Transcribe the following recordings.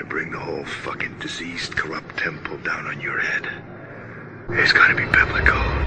bring the whole fucking diseased, corrupt temple down on your head. It's gotta be biblical.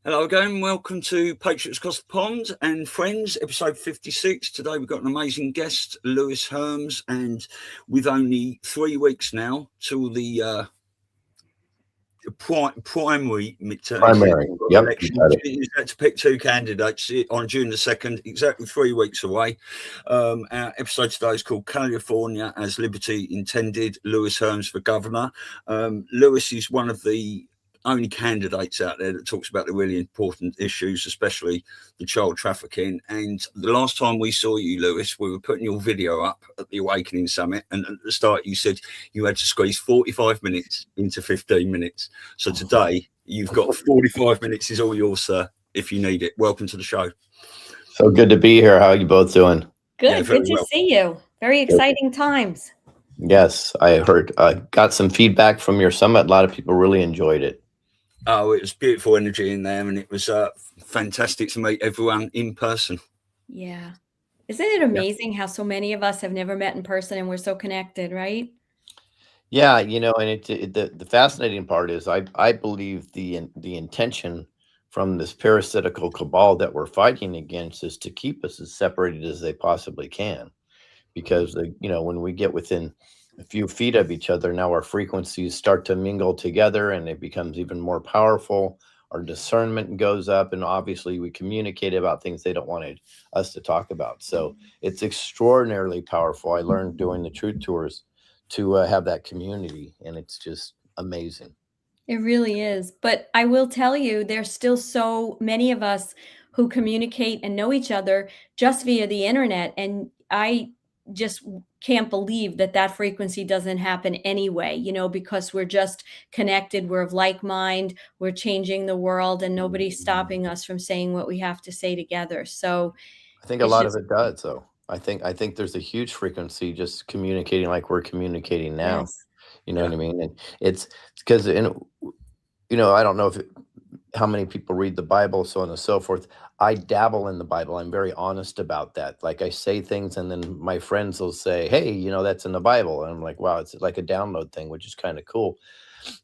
Hello again, welcome to Patriots Across the Pond and Frens, episode 56. Today we've got an amazing guest, Elisa V, and with only 3 weeks now till the primary midterm election. You had to pick 2 candidates on June the 2nd, exactly 3 weeks away. Our episode today is called California as Liberty Intended, Elisa V for Governor. Lewis is one of the only candidates out there that talks about the really important issues, especially the child trafficking. And the last time we saw you, Lewis, we were putting your video up at the Awakening Summit, and at the start you said you had to squeeze 45 minutes into 15 minutes. So today you've got 45 minutes is all yours, sir, if you need it. Welcome to the show. So good to be here. How are you both doing? Good, Yeah, good to see you. Very exciting times. Yes, I heard, got some feedback from your summit. A lot of people really enjoyed it. Oh, it was beautiful energy in there, and it was fantastic to meet everyone in person. Yeah. Isn't it amazing how so many of us have never met in person and we're so connected, right? Yeah, you know, and the fascinating part is I believe the intention from this parasitical cabal that we're fighting against is to keep us as separated as they possibly can. Because, you know, when we get within a few feet of each other, now our frequencies start to mingle together and it becomes even more powerful. Our discernment goes up, and obviously we communicate about things they don't want us to talk about. So it's extraordinarily powerful. I learned doing the truth tours to have that community, and it's just amazing. It really is. But I will tell you, there's still so many of us who communicate and know each other just via the internet. And I just can't believe that that frequency doesn't happen anyway, you know, because we're just connected. We're of like mind. We're changing the world, and nobody's stopping us from saying what we have to say together. So I think a lot of it does, though. I think there's a huge frequency just communicating like we're communicating now. Yes. You know what I mean? And it's because, you know, I don't know how many people read the Bible, so on and so forth. I dabble in the Bible. I'm very honest about that. Like, I say things, and then my friends will say, hey, you know, that's in the Bible. And I'm like, wow, it's like a download thing, which is kind of cool.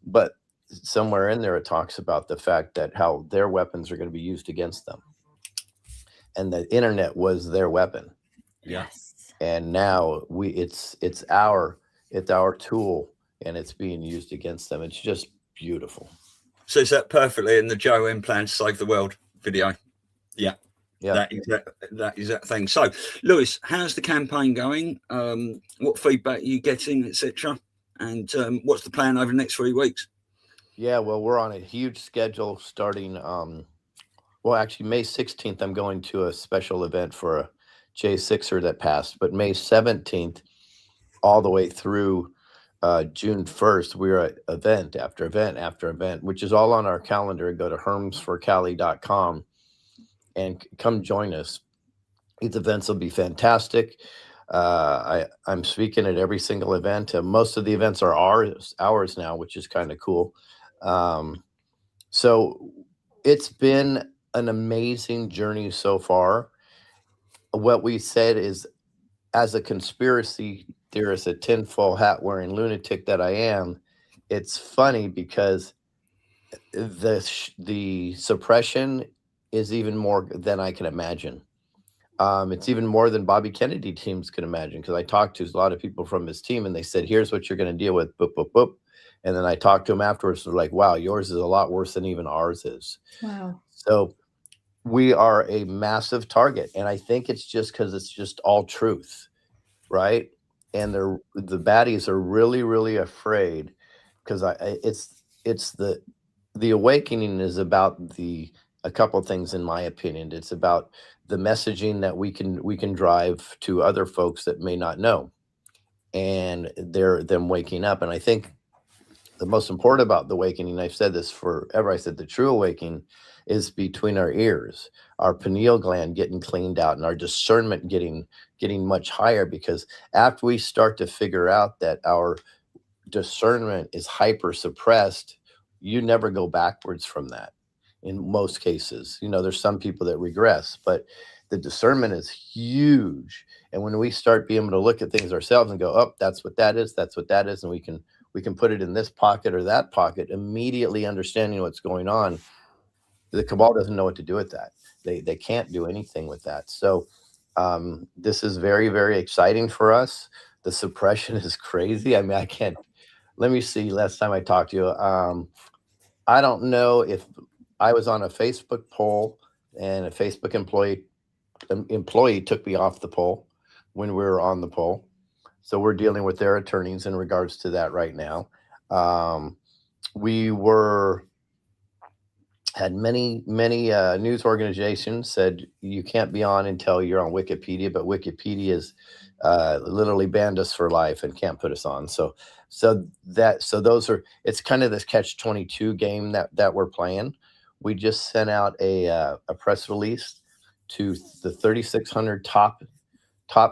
But somewhere in there, it talks about the fact that how their weapons are going to be used against them. And the internet was their weapon. Yes. And now it's our tool, and it's being used against them. It's just beautiful. So is that perfectly in the Joe M Plan to Save the World video? Yeah. That is that thing. So, Lewis, how's the campaign going? What feedback are you getting, etc.? And what's the plan over the next 3 weeks? Yeah, well, we're on a huge schedule starting. Well, actually, May 16th, I'm going to a special event for a J6er that passed. But May 17th, all the way through June 1st, we're at event after event after event, which is all on our calendar. Go to hermsforcali.com and come join us. These events will be fantastic. I'm speaking at every single event. Most of the events are ours now, which is kind of cool. So it's been an amazing journey so far. What we said is, as a conspiracy theorist, a tinfoil hat wearing lunatic that I am, it's funny because the suppression is even more than I can imagine. It's even more than Bobby Kennedy teams can imagine, because I talked to a lot of people from his team and they said, here's what you're going to deal with, boop, boop, boop. And then I talked to him afterwards, they're like, wow, yours is a lot worse than even ours is. Wow. So we are a massive target. And I think it's just because it's just all truth, right? And the baddies are really, really afraid, because it's the awakening is about a couple of things, in my opinion. It's about the messaging that we can drive to other folks that may not know, and them waking up. And I think the most important about the awakening, I've said this forever, I said the true awakening is between our ears, our pineal gland getting cleaned out, and our discernment getting much higher. Because after we start to figure out that our discernment is hyper suppressed, you never go backwards from that. In most cases, there's some people that regress, but the discernment is huge. And when we start being able to look at things ourselves and go, oh, that's what that is, and we can put it in this pocket or that pocket, immediately understanding what's going on, the cabal doesn't know what to do with that. They can't do anything with that. So this is very, very exciting for us. The suppression is crazy. I mean, I can't. Let me see. Last time I talked to you, I don't know if I was on a Facebook poll, and a Facebook employee took me off the poll when we were on the poll. So we're dealing with their attorneys in regards to that right now. We had many news organizations said you can't be on until you're on Wikipedia, but Wikipedia is literally banned us for life and can't put us on. So those are, it's kind of this catch-22 game that we're playing. We just sent out a press release to the 3,600 top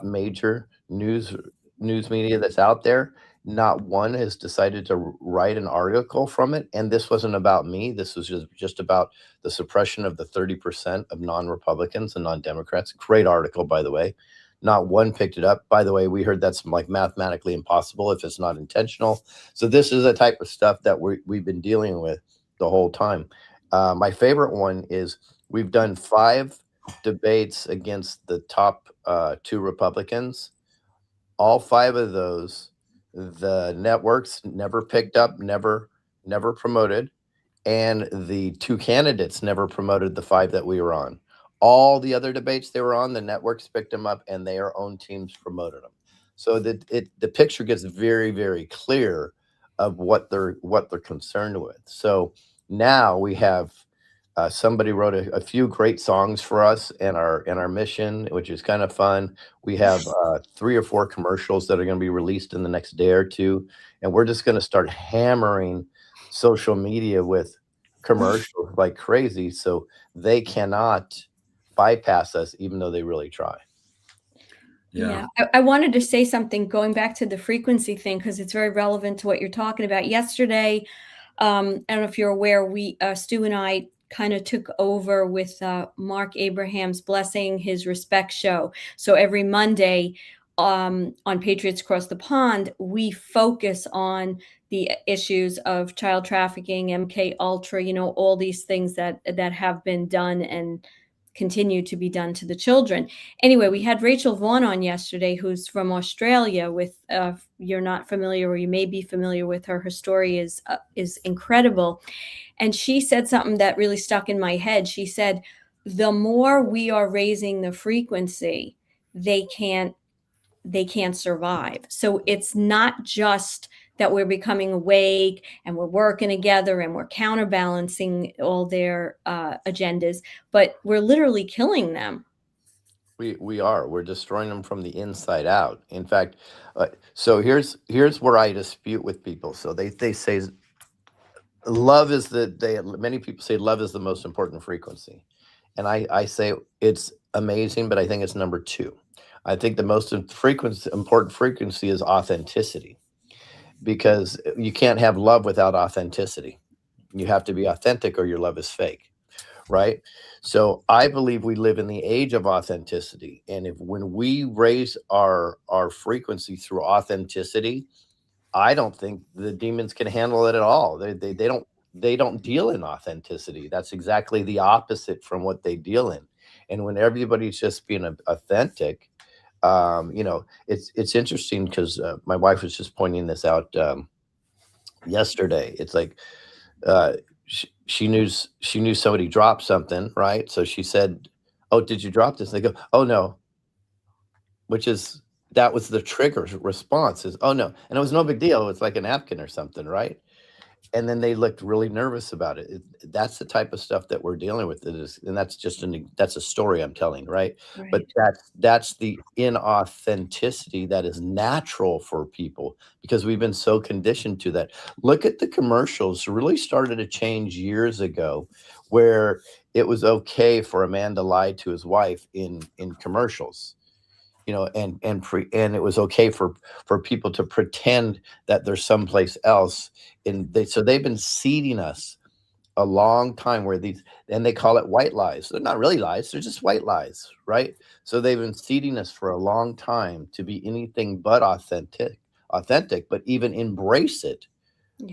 major news media that's out there. Not one has decided to write an article from it. And this wasn't about me. This was just about the suppression of the 30% of non-Republicans and non-Democrats. Great article, by the way. Not one picked it up. By the way, we heard that's like mathematically impossible if it's not intentional. So this is the type of stuff that we've been dealing with the whole time. My favorite one is we've done 5 debates against the top 2 Republicans. All 5 of those, the networks never picked up, never promoted, and the 2 candidates never promoted the 5 that we were on. All the other debates they were on, the networks picked them up, and their own teams promoted them. So the picture gets very, very clear of what they're concerned with. So now we have somebody wrote a few great songs for us and our mission, which is kind of fun. We have 3 or 4 commercials that are going to be released in the next day or 2, and we're just going to start hammering social media with commercials like crazy, so they cannot bypass us, even though they really try. Yeah. I wanted to say something going back to the frequency thing, because it's very relevant to what you're talking about. Yesterday, I don't know if you're aware, Stu and I kind of took over with Mark Abraham's Blessing His Respect show. So every Monday on Patriots Across the Pond, we focus on the issues of child trafficking, MK Ultra, all these things that have been done and continue to be done to the children. Anyway, we had Rachel Vaughn on yesterday, who's from Australia. With you're not familiar, or you may be familiar with her. Her story is incredible, and she said something that really stuck in my head. She said, "The more we are raising the frequency, they can't survive." So it's not just that we're becoming awake and we're working together and we're counterbalancing all their agendas, but we're literally killing them. We're destroying them from the inside out. In fact, so here's where I dispute with people. So they say love is many people say love is the most important frequency. And I say it's amazing, but I think it's number 2. I think the most important frequency is authenticity, because you can't have love without authenticity. You have to be authentic or your love is fake. right? So I believe we live in the age of authenticity. And when we raise our frequency through authenticity, I don't think the demons can handle it at all. They don't deal in authenticity. That's exactly the opposite from what they deal in. And when everybody's just being authentic, it's interesting because my wife was just pointing this out yesterday. It's like she knew somebody dropped something, right? So she said, "Oh, did you drop this?" And they go, "Oh no," that was the trigger response is, "Oh no," and it was no big deal. It was like a napkin or something, right? And then they looked really nervous about it. That's the type of stuff that we're dealing with. And that's a story I'm telling, right? Right. But that's the inauthenticity that is natural for people because we've been so conditioned to that. Look at the commercials. Really started to change years ago, where it was okay for a man to lie to his wife in commercials. And it was okay for people to pretend that they're someplace else. So they've been seeding us a long time and they call it white lies. They're not really lies. They're just white lies, right? So they've been seeding us for a long time to be anything but authentic, but even embrace it,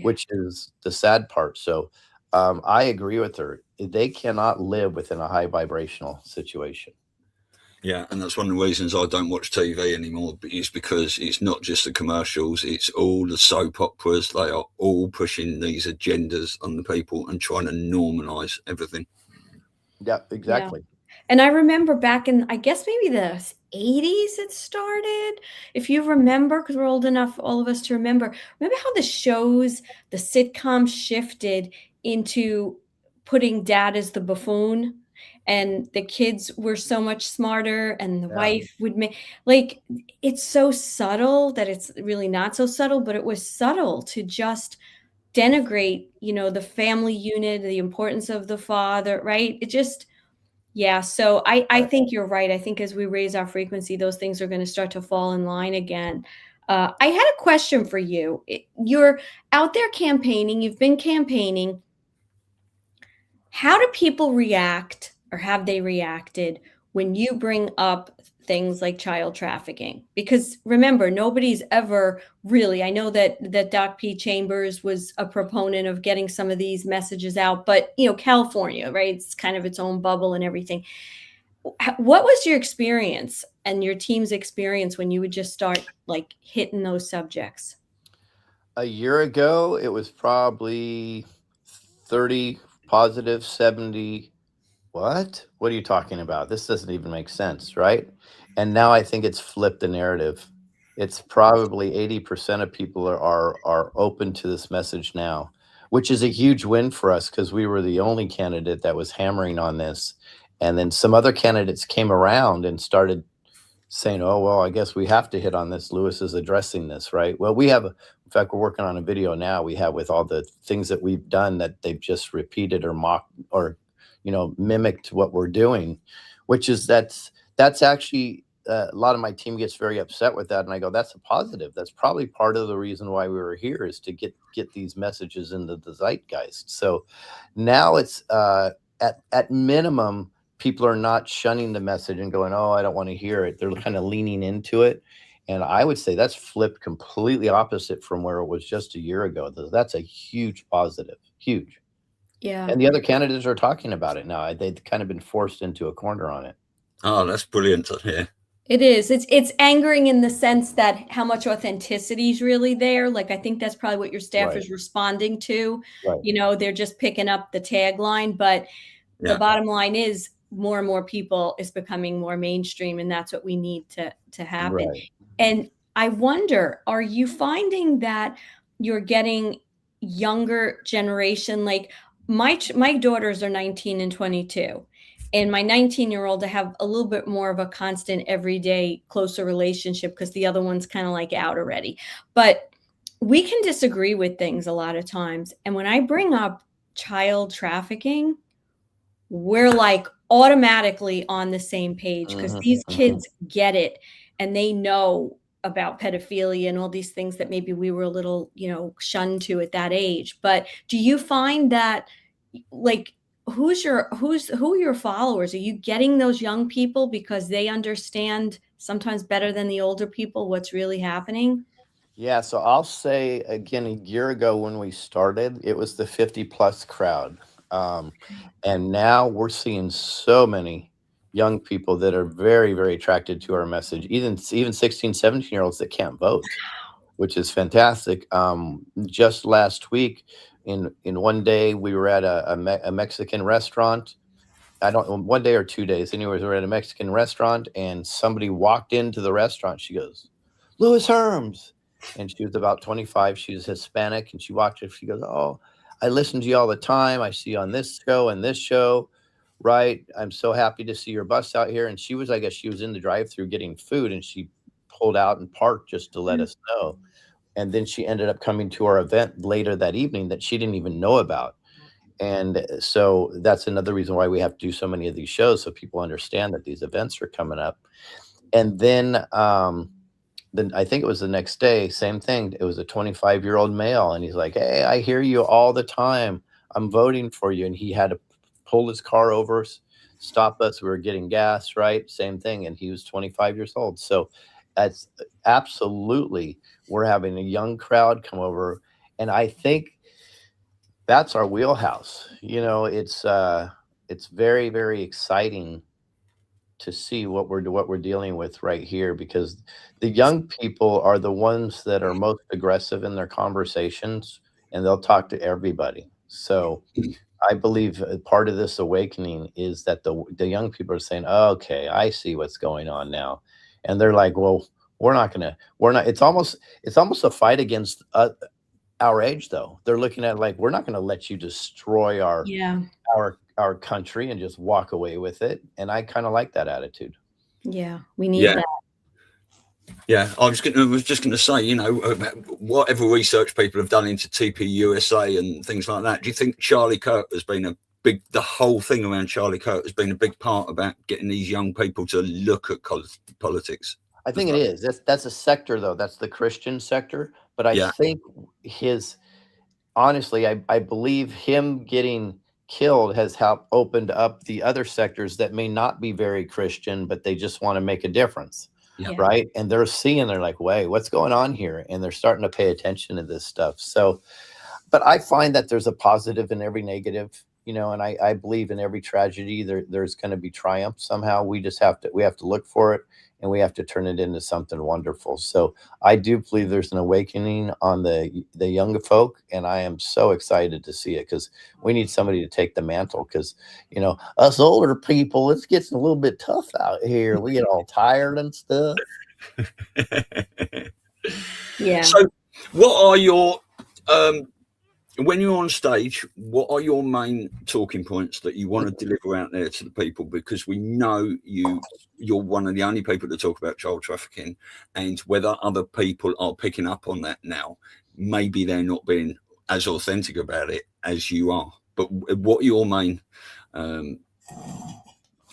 which is the sad part. So I agree with her. They cannot live within a high vibrational situation. Yeah, and that's one of the reasons I don't watch TV anymore, is because it's not just the commercials, it's all the soap operas. They are all pushing these agendas on the people and trying to normalize everything. Yeah, exactly. Yeah. And I remember back in, I guess maybe the 80s it started, if you remember, because we're old enough, all of us, to remember how the sitcoms shifted into putting dad as the buffoon, and the kids were so much smarter, and the wife would make, like, it's so subtle that it's really not so subtle, but it was subtle to just denigrate, the family unit, the importance of the father, right? It just, yeah. So I think you're right. I think as we raise our frequency, those things are going to start to fall in line again. I had a question for you. You're out there campaigning. You've been campaigning. How do people react, or have they reacted, when you bring up things like child trafficking? Because remember, nobody's ever really, I know that Doc P. Chambers was a proponent of getting some of these messages out, but California, right? It's kind of its own bubble and everything. What was your experience and your team's experience when you would just start like hitting those subjects? A year ago, it was probably 30 positive, 70. What are you talking about? This doesn't even make sense, right? And now I think it's flipped the narrative. It's probably 80% of people are open to this message now, which is a huge win for us because we were the only candidate that was hammering on this. And then some other candidates came around and started saying, "Oh, well, I guess we have to hit on this. Lewis is addressing this," right? Well, in fact, we're working on a video now we have with all the things that we've done that they've just repeated or mocked or, mimicked what we're doing, which is that's actually a lot of my team gets very upset with that. And I go, that's a positive. That's probably part of the reason why we were here, is to get these messages into the zeitgeist. So now it's at minimum, people are not shunning the message and going, "Oh, I don't want to hear it." They're kind of leaning into it. And I would say that's flipped completely opposite from where it was just a year ago. That's a huge positive, huge. Yeah. And the other candidates are talking about it now. They've kind of been forced into a corner on it. Oh, that's brilliant to hear. It is. It's angering in the sense that how much authenticity is really there. Like, I think that's probably what your staff Right. is responding to. Right. They're just picking up the tagline, but the bottom line is more and more people is becoming more mainstream, and that's what we need to happen. Right. And I wonder, are you finding that you're getting younger generation? Like my daughters are 19 and 22. And my 19-year-old, to have a little bit more of a constant, everyday, closer relationship, because the other one's kind of like out already. But we can disagree with things a lot of times. And when I bring up child trafficking, we're like automatically on the same page, because these kids get it, and they know about pedophilia and all these things that maybe we were a little, shunned to at that age. But do you find that, like, who are your followers? Are you getting those young people because they understand sometimes better than the older people what's really happening? Yeah, so I'll say again, a year ago when we started, it was the 50 plus crowd. And now we're seeing so many young people that are very, very attracted to our message, even 16, 17-year-olds that can't vote, which is fantastic. Just last week, in one day, we were at a Mexican restaurant. I don't, one day or 2 days. Anyways, we were at a Mexican restaurant and somebody walked into the restaurant. She goes, "Louis Herms." And she was about 25. She was Hispanic. And she walked in. She goes, "Oh, I listen to you all the time. I see you on this show and this show. Right. I'm so happy to see your bus out here." And she was, I guess she was in the drive-thru getting food and she pulled out and parked just to let us know. And then she ended up coming to our event later that evening that she didn't even know about. And so that's another reason why we have to do so many of these shows, so people understand that these events are coming up. And then I think it was the next day, same thing. It was a 25-year-old male, and he's like, "Hey, I hear you all the time. I'm voting for you." And he had to pull his car over, stop us. We were getting gas, right? Same thing. And he was 25 years old. So that's absolutely, we're having a young crowd come over. And I think that's our wheelhouse. It's very, very exciting to see what we're dealing with right here, because the young people are the ones that are most aggressive in their conversations, and they'll talk to everybody. So I believe part of this awakening is that the young people are saying, "Oh, okay, I see what's going on now," and they're like, "Well, we're not." It's almost a fight against our age, though. They're looking at it like, we're not going to let you destroy our country and just walk away with it. And I kind of like that attitude. Yeah, we need that. Yeah, I was just going to say, whatever research people have done into TPUSA and things like that, do you think Charlie Kirk has been the whole thing around Charlie Kirk has been a big part about getting these young people to look at politics? I think it is. That's a sector, though. That's the Christian sector. But I think honestly, I believe him getting killed has helped opened up the other sectors that may not be very Christian, but they just want to make a difference. Yeah. Right. And they're like, "Wait, what's going on here?" And they're starting to pay attention to this stuff. So, but I find that there's a positive in every negative, and I believe in every tragedy, there's going to be triumph somehow. We have to look for it, and we have to turn it into something wonderful. So I do believe there's an awakening on the younger folk, and I am so excited to see it, because we need somebody to take the mantle, because, us older people, it's getting a little bit tough out here. We get all tired and stuff. Yeah. So what are your, when you're on stage, what are your main talking points that you want to deliver out there to the people? Because we know you're one of the only people to talk about child trafficking, and whether other people are picking up on that now, maybe they're not being as authentic about it as you are. But what are your main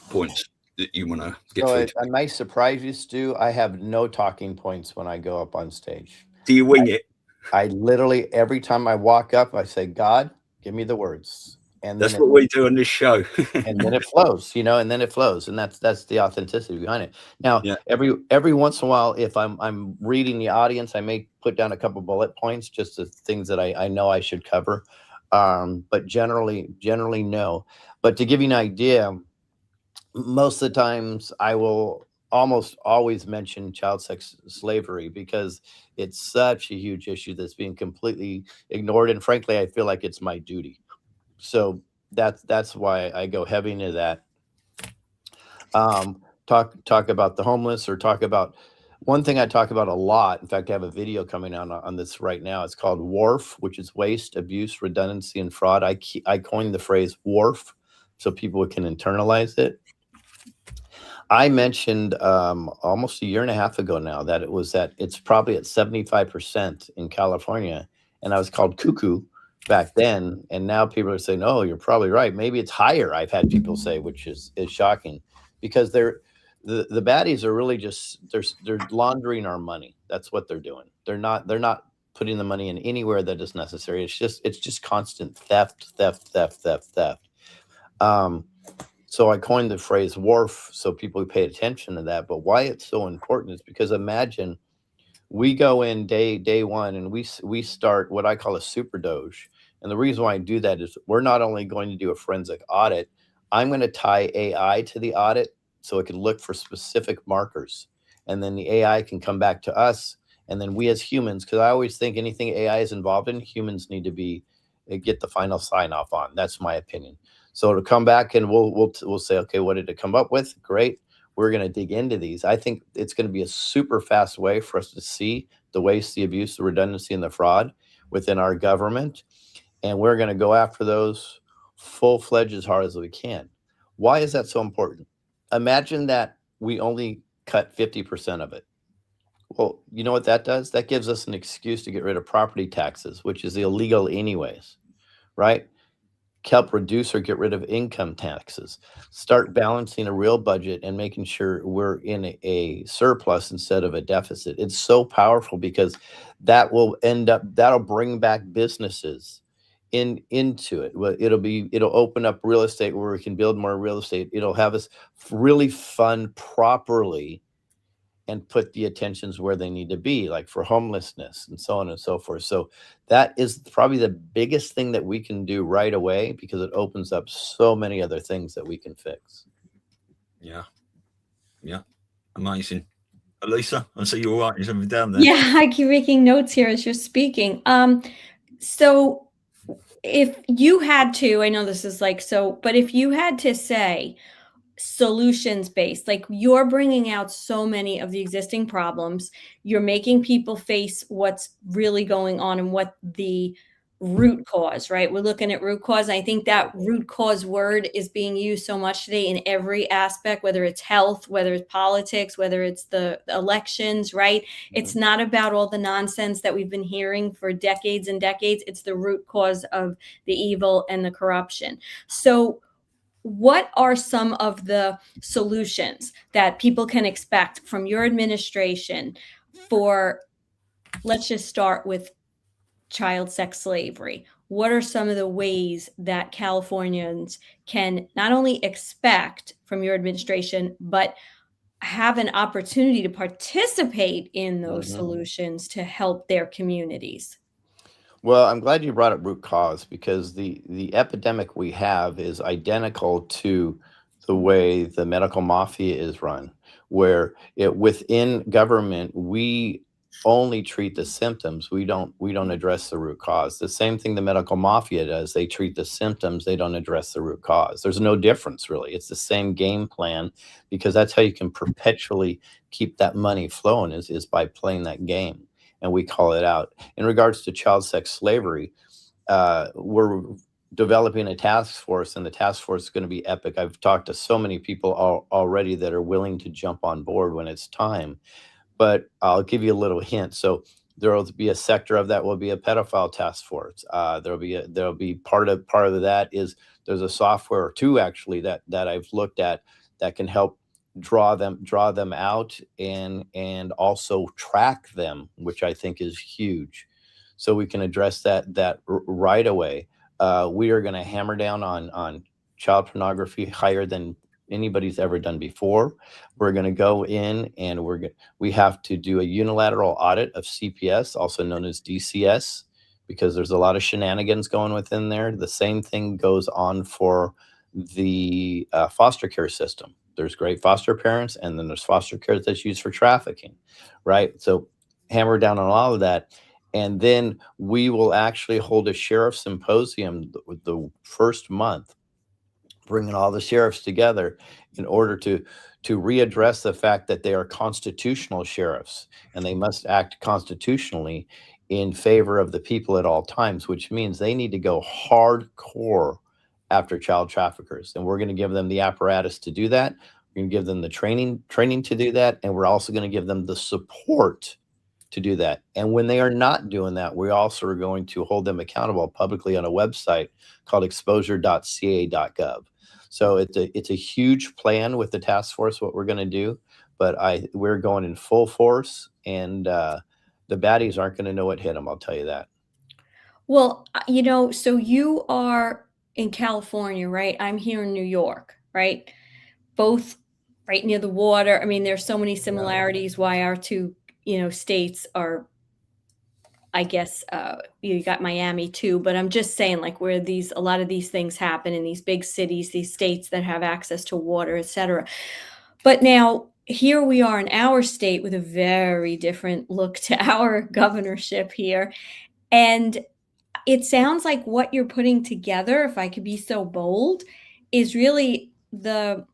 points that you want to get through? I might surprise you, Stu. I have no talking points when I go up on stage. Do you wing it? I literally, every time I walk up, I say, "God, give me the words." And that's what we do on this show. And then it flows, and then it flows. And that's the authenticity behind it. Now, every once in a while, if I'm reading the audience, I may put down a couple bullet points, just the things that I know I should cover. But generally no. But to give you an idea, most of the times I will almost always mention child sex slavery, because it's such a huge issue that's being completely ignored. And frankly, I feel like it's my duty. So that's why I go heavy into that. Talk about the homeless, or talk about one thing I talk about a lot. In fact, I have a video coming out on this right now. It's called WARF, which is waste, abuse, redundancy, and fraud. I coined the phrase WARF so people can internalize it. I mentioned almost a year and a half ago now that it's probably at 75% in California, and I was called cuckoo back then, and now people are saying, "Oh, you're probably right. Maybe it's higher." I've had people say, which is shocking, because the baddies are really just they're laundering our money. That's what they're doing. They're not putting the money in anywhere that is necessary. It's just constant theft. So I coined the phrase WARF so people pay attention to that. But why it's so important is because imagine we go in day one and we start what I call a super doge. And the reason why I do that is we're not only going to do a forensic audit, I'm going to tie AI to the audit so it can look for specific markers. And then the AI can come back to us. And then we as humans, because I always think anything AI is involved in, humans need to get the final sign off on. That's my opinion. So it'll come back and we'll say, okay, what did it come up with? Great. We're going to dig into these. I think it's going to be a super fast way for us to see the waste, the abuse, the redundancy, and the fraud within our government. And we're going to go after those full-fledged as hard as we can. Why is that so important? Imagine that we only cut 50% of it. Well, you know what that does? That gives us an excuse to get rid of property taxes, which is illegal anyways, right? Help reduce or get rid of income taxes, start balancing a real budget and making sure we're in a surplus instead of a deficit. It's so powerful because that'll bring back businesses into it. It'll open up real estate where we can build more real estate. It'll have us really fund properly and put the attentions where they need to be, like for homelessness and so on and so forth. So that is probably the biggest thing that we can do right away because it opens up so many other things that we can fix. Yeah. Amazing. Elisa, I see you're all right. You're something down there. Yeah, I keep making notes here as you're speaking. So if you had to, I know this is but if you had to say solutions based, like you're bringing out so many of the existing problems, you're making people face what's really going on and what the root cause, right? We're looking at root cause. I think that root cause word is being used so much today in every aspect, whether it's health, whether it's politics, whether it's the elections, right? It's not about all the nonsense that we've been hearing for decades and decades. It's the root cause of the evil and the corruption. So what are some of the solutions that people can expect from your administration for, let's just start with child sex slavery? What are some of the ways that Californians can not only expect from your administration, but have an opportunity to participate in those solutions to help their communities? Well, I'm glad you brought up root cause because the epidemic we have is identical to the way the medical mafia is run, where within government, we only treat the symptoms. We don't address the root cause. The same thing the medical mafia does. They treat the symptoms. They don't address the root cause. There's no difference really. It's the same game plan because that's how you can perpetually keep that money flowing is by playing that game. And we call it out. In regards to child sex slavery, we're developing a task force, and the task force is going to be epic. I've talked to so many people already that are willing to jump on board when it's time. But I'll give you a little hint. So there will be a sector of that will be a pedophile task force. There'll be part of that is there's a software or two actually that I've looked at that can help draw them out and also track them, which I think is huge. So we can address that right away. We are going to hammer down on child pornography higher than anybody's ever done before. We're going to go in and we have to do a unilateral audit of CPS, also known as DCS, because there's a lot of shenanigans going within there. The same thing goes on for the foster care system. There's great foster parents, and then there's foster care that's used for trafficking, right? So hammer down on all of that. And then we will actually hold a sheriff symposium the first month, bringing all the sheriffs together in order to readdress the fact that they are constitutional sheriffs and they must act constitutionally in favor of the people at all times, which means they need to go hardcore after child traffickers. And we're going to give them the apparatus to do that. We're going to give them the training to do that. And we're also going to give them the support to do that. And when they are not doing that, we also are going to hold them accountable publicly on a website called exposure.ca.gov. So it's a huge plan with the task force, what we're going to do, but we're going in full force, and the baddies aren't going to know what hit them. I'll tell you that. Well, so you are in California, right? I'm here in New York, right? Both right near the water. I mean, there's so many similarities why our two, states are, I guess, you got Miami too, but I'm just saying, like, where a lot of these things happen in these big cities, these states that have access to water, etc. But now here we are in our state with a very different look to our governorship here. And it sounds like what you're putting together, if I could be so bold, is really the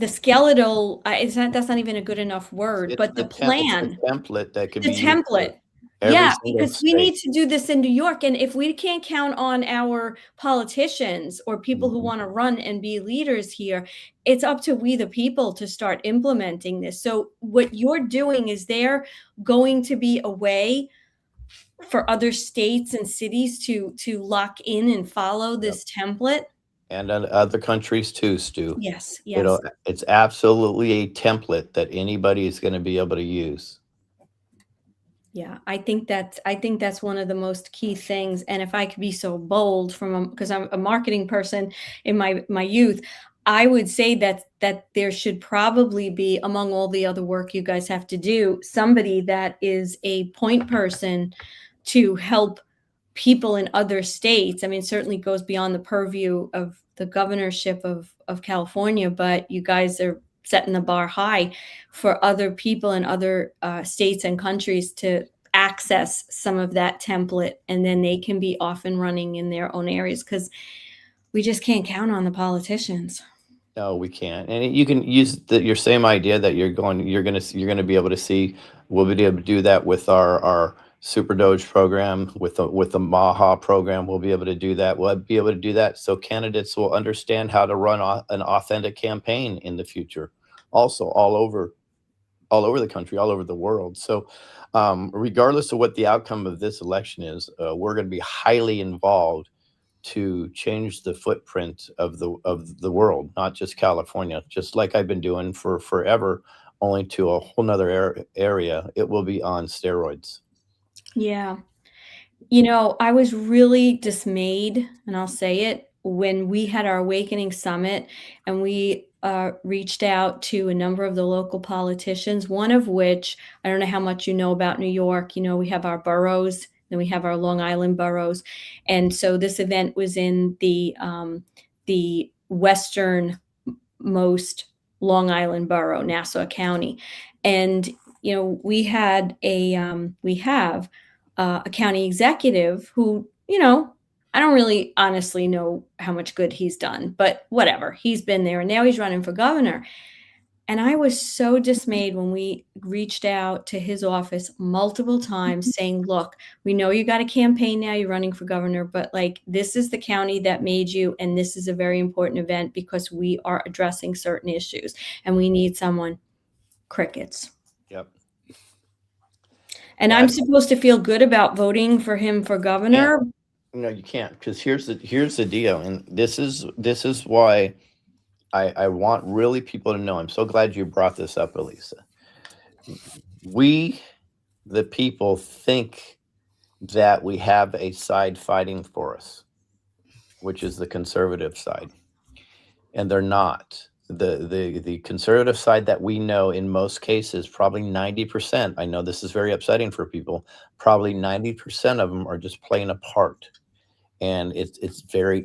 skeletal, that's not even a good enough word, but the plan, it's a template that could the be used for template. every Yeah, single because we state. need to do this in New York. And if we can't count on our politicians or people who want to run and be leaders here, it's up to we, the people, to start implementing this. So what you're doing is there going to be a way for other states and cities to lock in and follow this template? And other countries too, Stu. Yes, yes. It's absolutely a template that anybody is going to be able to use. Yeah, I think that's one of the most key things. And if I could be so bold, because I'm a marketing person in my youth, I would say that there should probably be, among all the other work you guys have to do, somebody that is a point person to help people in other states. I mean, it certainly goes beyond the purview of the governorship of California, but you guys are setting the bar high for other people in other states and countries to access some of that template, and then they can be off and running in their own areas, because we just can't count on the politicians. No, we can't. And you can use your same idea that you're going to be able to see. We'll be able to do that with our Super Doge program, with the Maha program. We'll be able to do that. We'll be able to do that so candidates will understand how to run an authentic campaign in the future. Also, all over the country, all over the world. So, regardless of what the outcome of this election is, we're going to be highly involved to change the footprint of the world, not just California, just like I've been doing for forever, only to a whole nother area. It will be on steroids. Yeah. I was really dismayed, and I'll say it, when we had our Awakening Summit and we reached out to a number of the local politicians, one of which, I don't know how much you know about New York. We have our boroughs, then we have our Long Island boroughs. And so this event was in the westernmost Long Island borough, Nassau County. And, we have a county executive who, I don't really honestly know how much good he's done, but whatever. He's been there and now he's running for governor. And I was so dismayed when we reached out to his office multiple times saying, look, we know you got a campaign now, you're running for governor, but this is the county that made you. And this is a very important event because we are addressing certain issues and we need someone. Crickets. Yep. And I'm supposed to feel good about voting for him for governor. No, you can't, because here's the deal. And this is why I want really people to know. I'm so glad you brought this up, Elisa. We, the people, think that we have a side fighting for us, which is the conservative side. And they're not. The conservative side that we know, in most cases, probably 90%, I know this is very upsetting for people, probably 90% of them are just playing a part. And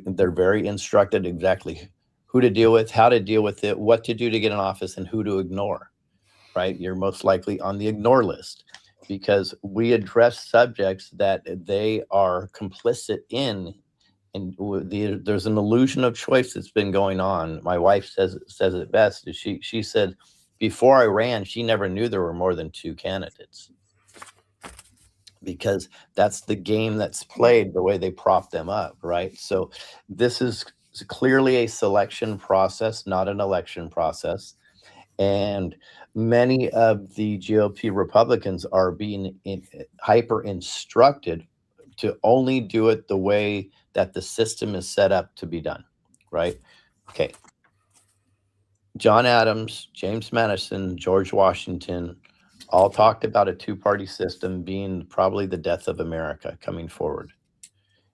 they're very instructed exactly who to deal with, how to deal with it, what to do to get in office, and who to ignore, right? You're most likely on the ignore list because we address subjects that they are complicit in. And there's an illusion of choice that's been going on. My wife says it best. She said, before I ran, she never knew there were more than 2 candidates, because that's the game that's played, the way they prop them up, right? So this is clearly a selection process, not an election process. And many of the GOP Republicans are being hyper instructed to only do it the way that the system is set up to be done, right? Okay. John Adams, James Madison, George Washington, all talked about a two-party system being probably the death of America coming forward.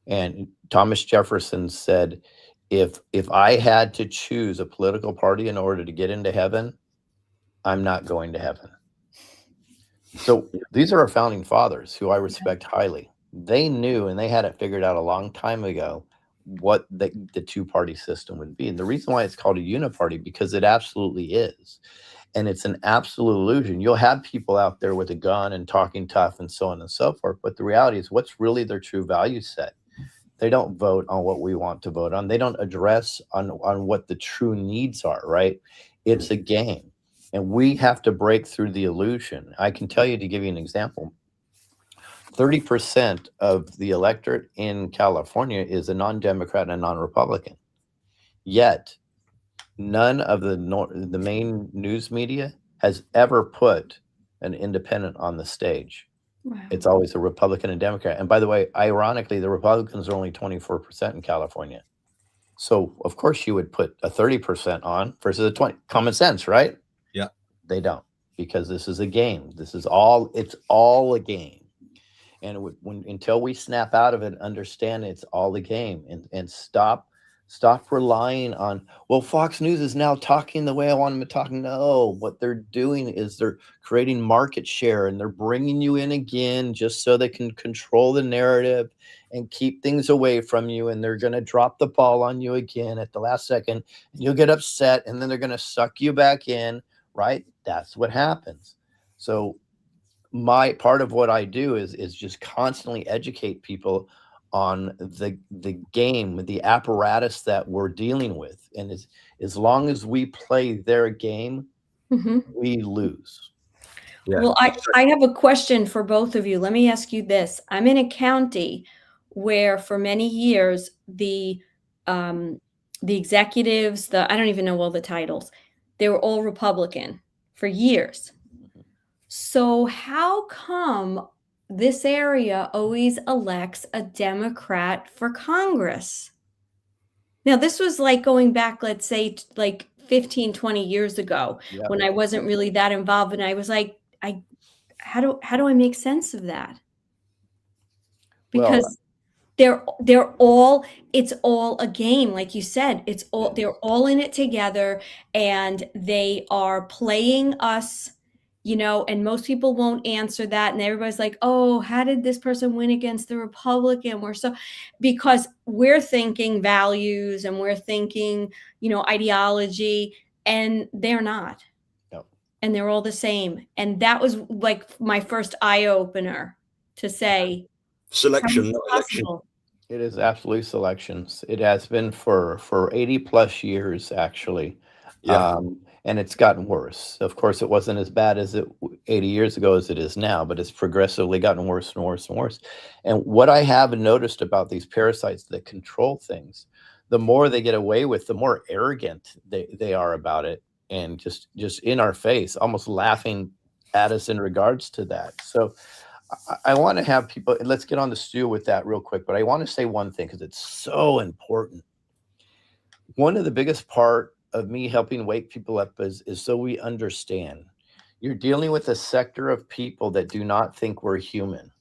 And Thomas Jefferson said, if I had to choose a political party in order to get into heaven, I'm not going to heaven. So these are our founding fathers who I respect highly. They knew, and they had it figured out a long time ago, what the two-party system would be. And the reason why it's called a uniparty, because it absolutely is. And it's an absolute illusion. You'll have people out there with a gun and talking tough and so on and so forth. But the reality is, what's really their true value set? They don't vote on what we want to vote on. They don't address on what the true needs are, right? It's a game. And we have to break through the illusion. I can tell you, to give you an example, 30% of the electorate in California is a non-Democrat and a non-Republican. Yet, none of the main news media has ever put an independent on the stage. Wow. It's always a Republican and Democrat. And by the way, ironically, the Republicans are only 24% in California. So, of course, you would put a 30% on versus a 20%. Common sense, right? Yeah. They don't, because this is a game. It's all a game. And until we snap out of it and understand it's all a game, and stop relying on, well, Fox News is now talking the way I want them to talk. No, what they're doing is they're creating market share, and they're bringing you in again just so they can control the narrative and keep things away from you. And they're going to drop the ball on you again at the last second, and you'll get upset, and then they're going to suck you back in, right? That's what happens. So my part of what I do is just constantly educate people on the game, the apparatus that we're dealing with. And as long as we play their game, we lose. Yeah. Well, I have a question for both of you. Let me ask you this. I'm in a county where for many years, the executives, I don't even know all the titles, they were all Republican for years. So how come this area always elects a Democrat for Congress? Now, this was like going back, let's say, like 15, 20 years ago, when I wasn't really that involved. And I was like, how do I make sense of that? Because it's all a game. Like you said, they're all in it together, and they are playing us. And most people won't answer that. And everybody's like, oh, how did this person win against the Republican? Because we're thinking values and we're thinking, ideology, and they're not. No. And they're all the same. And that was like my first eye opener to say, selection, not election. It is absolutely selections. It has been for 80 plus years, actually. Yeah. And it's gotten worse. Of course, it wasn't as bad as 80 years ago as it is now, but it's progressively gotten worse and worse and worse. And what I have noticed about these parasites that control things, the more they get away with, the more arrogant they are about it, and just in our face, almost laughing at us in regards to that. So I want to have people, and let's get on the stew with that real quick, but I want to say one thing because it's so important. One of the biggest part of me helping wake people up is so we understand. You're dealing with a sector of people that do not think we're human.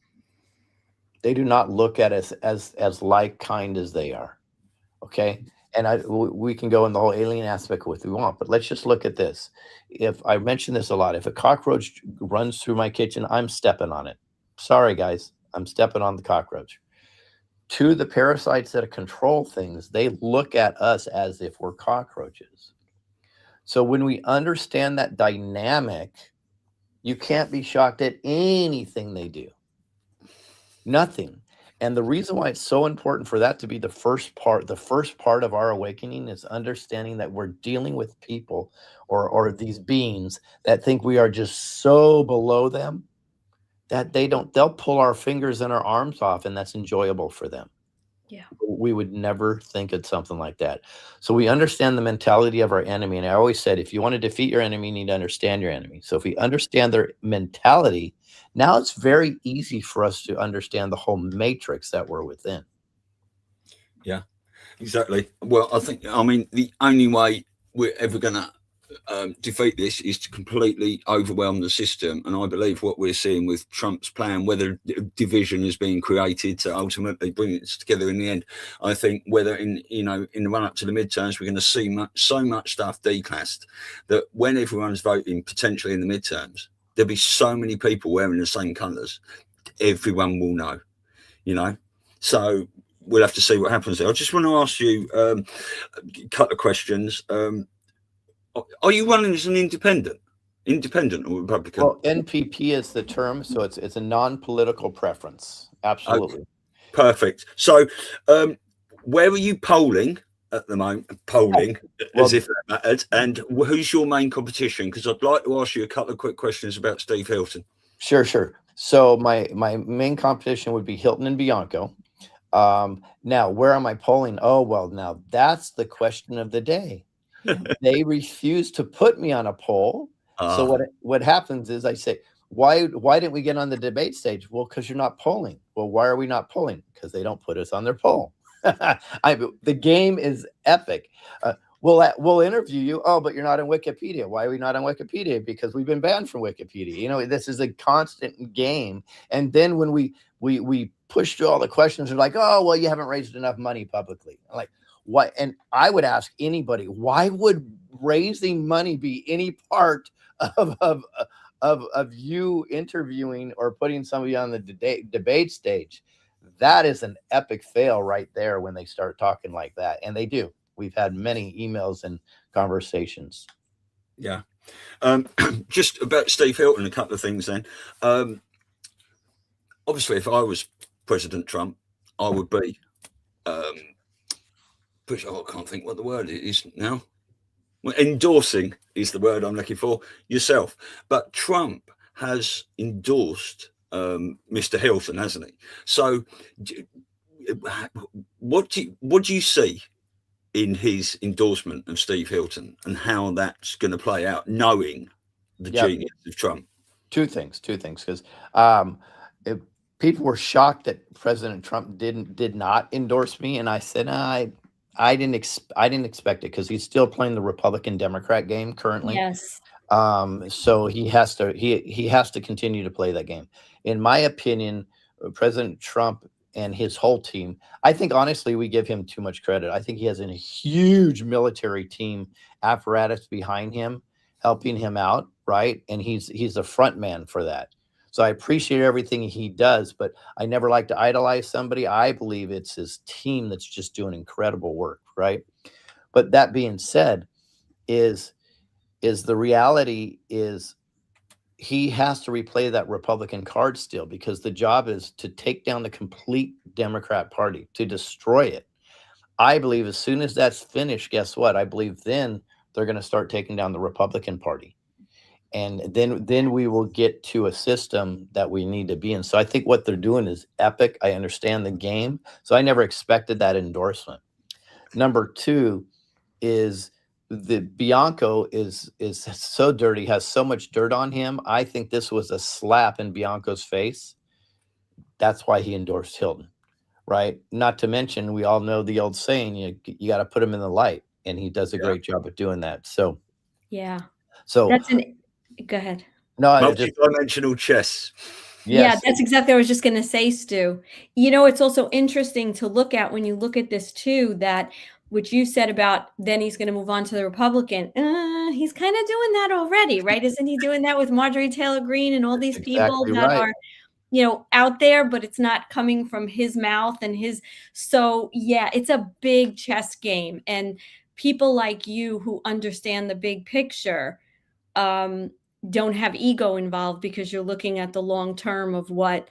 They do not look at us as like kind as they are. Okay. And we can go in the whole alien aspect if we want, but let's just look at this. If I mention this a lot, if a cockroach runs through my kitchen, I'm stepping on it. Sorry, guys, I'm stepping on the cockroach. To the parasites that control things, they look at us as if we're cockroaches. So when we understand that dynamic, you can't be shocked at anything they do. Nothing. And the reason why it's so important for that to be the first part of our awakening is understanding that we're dealing with people or these beings that think we are just so below them that they'll pull our fingers and our arms off, and that's enjoyable for them. Yeah. We would never think of something like that. So we understand the mentality of our enemy. And I always said, if you want to defeat your enemy, you need to understand your enemy. So if we understand their mentality, now it's very easy for us to understand the whole matrix that we're within. Yeah, exactly. Well, I mean, the only way we're ever going to defeat this is to completely overwhelm the system. And I believe what we're seeing with Trump's plan, whether division is being created to ultimately bring it together in the end, I think whether in the run up to the midterms, we're going to see so much stuff declassed that when everyone's voting potentially in the midterms, there'll be so many people wearing the same colours. Everyone will know, So we'll have to see what happens there. I just want to ask you a couple of questions. Are you running as an independent or Republican? Well, NPP is the term, so it's a non-political preference. Absolutely. Okay. Perfect. So, where are you polling at the moment? As if that mattered. And who's your main competition? Because I'd like to ask you a couple of quick questions about Steve Hilton. Sure. So my main competition would be Hilton and Bianco. Now, where am I polling? Oh, well, now that's the question of the day. They refuse to put me on a poll. So what happens is I say, why didn't we get on the debate stage? Well, because you're not polling. Well, why are we not polling? Because they don't put us on their poll. The game is epic. We'll interview you. Oh, but you're not on Wikipedia. Why are we not on Wikipedia? Because we've been banned from Wikipedia. This is a constant game. And then when we push through all the questions, they're like, oh, well, you haven't raised enough money publicly. I'm like, why? And I would ask anybody, why would raising money be any part of you interviewing or putting somebody on the debate stage? That is an epic fail right there when they start talking like that. And they do. We've had many emails and conversations. Yeah. Just about Steve Hilton, a couple of things then. Obviously, if I was President Trump, I would be I can't think what the word is now. Well, endorsing is the word I'm looking for, yourself. But Trump has endorsed Mr. Hilton, hasn't he? So what do you see in his endorsement of Steve Hilton and how that's going to play out, knowing the genius of Trump? Two things, because people were shocked that President Trump did not endorse me, and I said I didn't expect it because he's still playing the Republican Democrat game currently. Yes. So he has to continue to play that game. In my opinion, President Trump and his whole team, I think honestly we give him too much credit. I think he has a huge military team apparatus behind him, helping him out, right? And he's a front man for that. So I appreciate everything he does, but I never like to idolize somebody. I believe it's his team that's just doing incredible work, right? But that being said, is the reality is he has to replay that Republican card still, because the job is to take down the complete Democrat Party, to destroy it. I believe as soon as that's finished, guess what? I believe then they're going to start taking down the Republican Party. And then we will get to a system that we need to be in. So I think what they're doing is epic. I understand the game. So I never expected that endorsement. Number two is the Bianco is so dirty, has so much dirt on him. I think this was a slap in Bianco's face. That's why he endorsed Hilton, right? Not to mention, we all know the old saying, you got to put him in the light. And he does a great job of doing that. So, yeah. So go ahead. No, multidimensional chess. Yes. Yeah, that's exactly what I was just going to say, Stu. It's also interesting to look at when you look at this too, that which you said about then he's going to move on to the Republican. He's kind of doing that already, right? Isn't he doing that with Marjorie Taylor Greene and all these people that are, out there, but it's not coming from his mouth and his. So yeah, it's a big chess game, and people like you who understand the big picture don't have ego involved because you're looking at the long term of what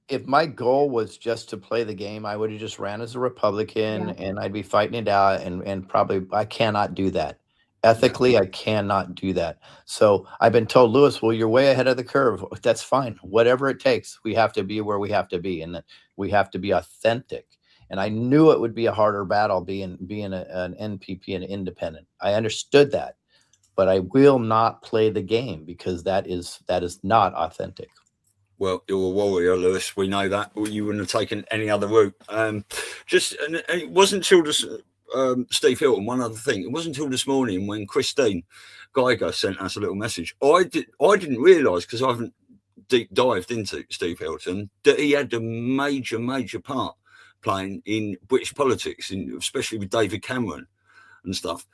if my goal was just to play the game, I would have just ran as a Republican and I'd be fighting it out, and probably I cannot do that. Ethically, I cannot do that. So I've been told, Lewis, well, you're way ahead of the curve. That's fine. Whatever it takes, we have to be where we have to be, and that we have to be authentic. And I knew it would be a harder battle being an NPP and an independent. I understood that, but I will not play the game because that is not authentic. Well, you're a warrior, Lewis. We know that. You wouldn't have taken any other route. It wasn't until Steve Hilton, one other thing. It wasn't until this morning when Christine Geiger sent us a little message. I didn't realise, because I haven't deep dived into Steve Hilton, that he had a major part playing in British politics, especially with David Cameron and stuff.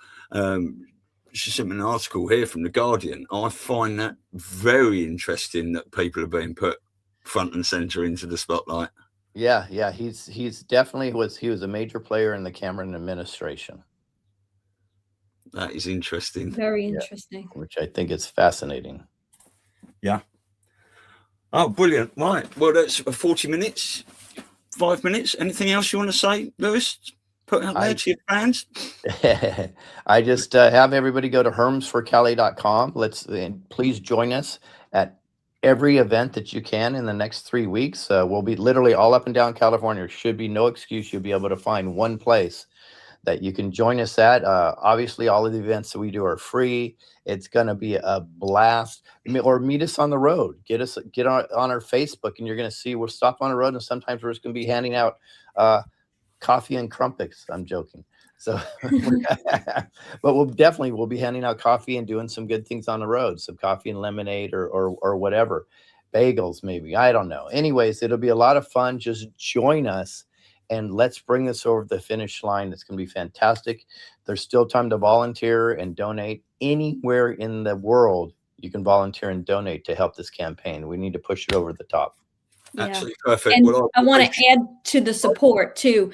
She sent me an article here from The Guardian. I find that very interesting that people are being put front and centre into the spotlight. Yeah, he's definitely he was a major player in the Cameron administration. That is interesting. Very interesting. Yeah, which I think is fascinating. Yeah. Oh, brilliant. Right. Well, that's 40 minutes, 5 minutes. Anything else you want to say, Lewis? Put out there to your fans. I just have everybody go to hermsforcali.com. Please join us at every event that you can in the next 3 weeks. We'll be literally all up and down California. There should be no excuse. You'll be able to find one place that you can join us at. Obviously, all of the events that we do are free. It's going to be a blast. Or meet us on the road. Get on our Facebook, and you're going to see we'll stop on the road, and sometimes we're just going to be handing out coffee and crumpets. I'm joking. So, but we'll be handing out coffee and doing some good things on the road. Some coffee and lemonade or whatever. Bagels, maybe. I don't know. Anyways, it'll be a lot of fun. Just join us and let's bring this over the finish line. It's going to be fantastic. There's still time to volunteer and donate. Anywhere in the world you can volunteer and donate to help this campaign. We need to push it over the top. Yeah. Absolutely perfect. And well, I want to add to the support too.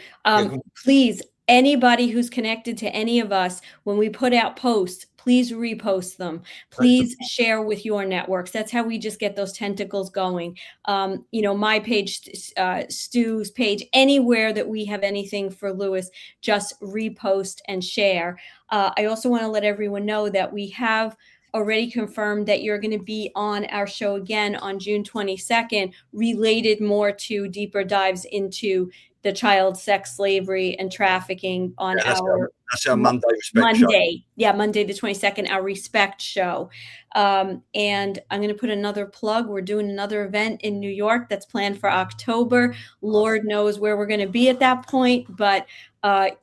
Please, anybody who's connected to any of us, when we put out posts, please repost them. Please share with your networks. That's how we just get those tentacles going. My page, Stu's page, anywhere that we have anything for Lewis, just repost and share. I also want to let everyone know that we have already confirmed that you're going to be on our show again on June 22nd, related more to deeper dives into the child sex slavery and trafficking on that's our Monday Respect show. Monday the 22nd, our Respect show. And I'm going to put another plug. We're doing another event in New York that's planned for October. Lord knows where we're going to be at that point, but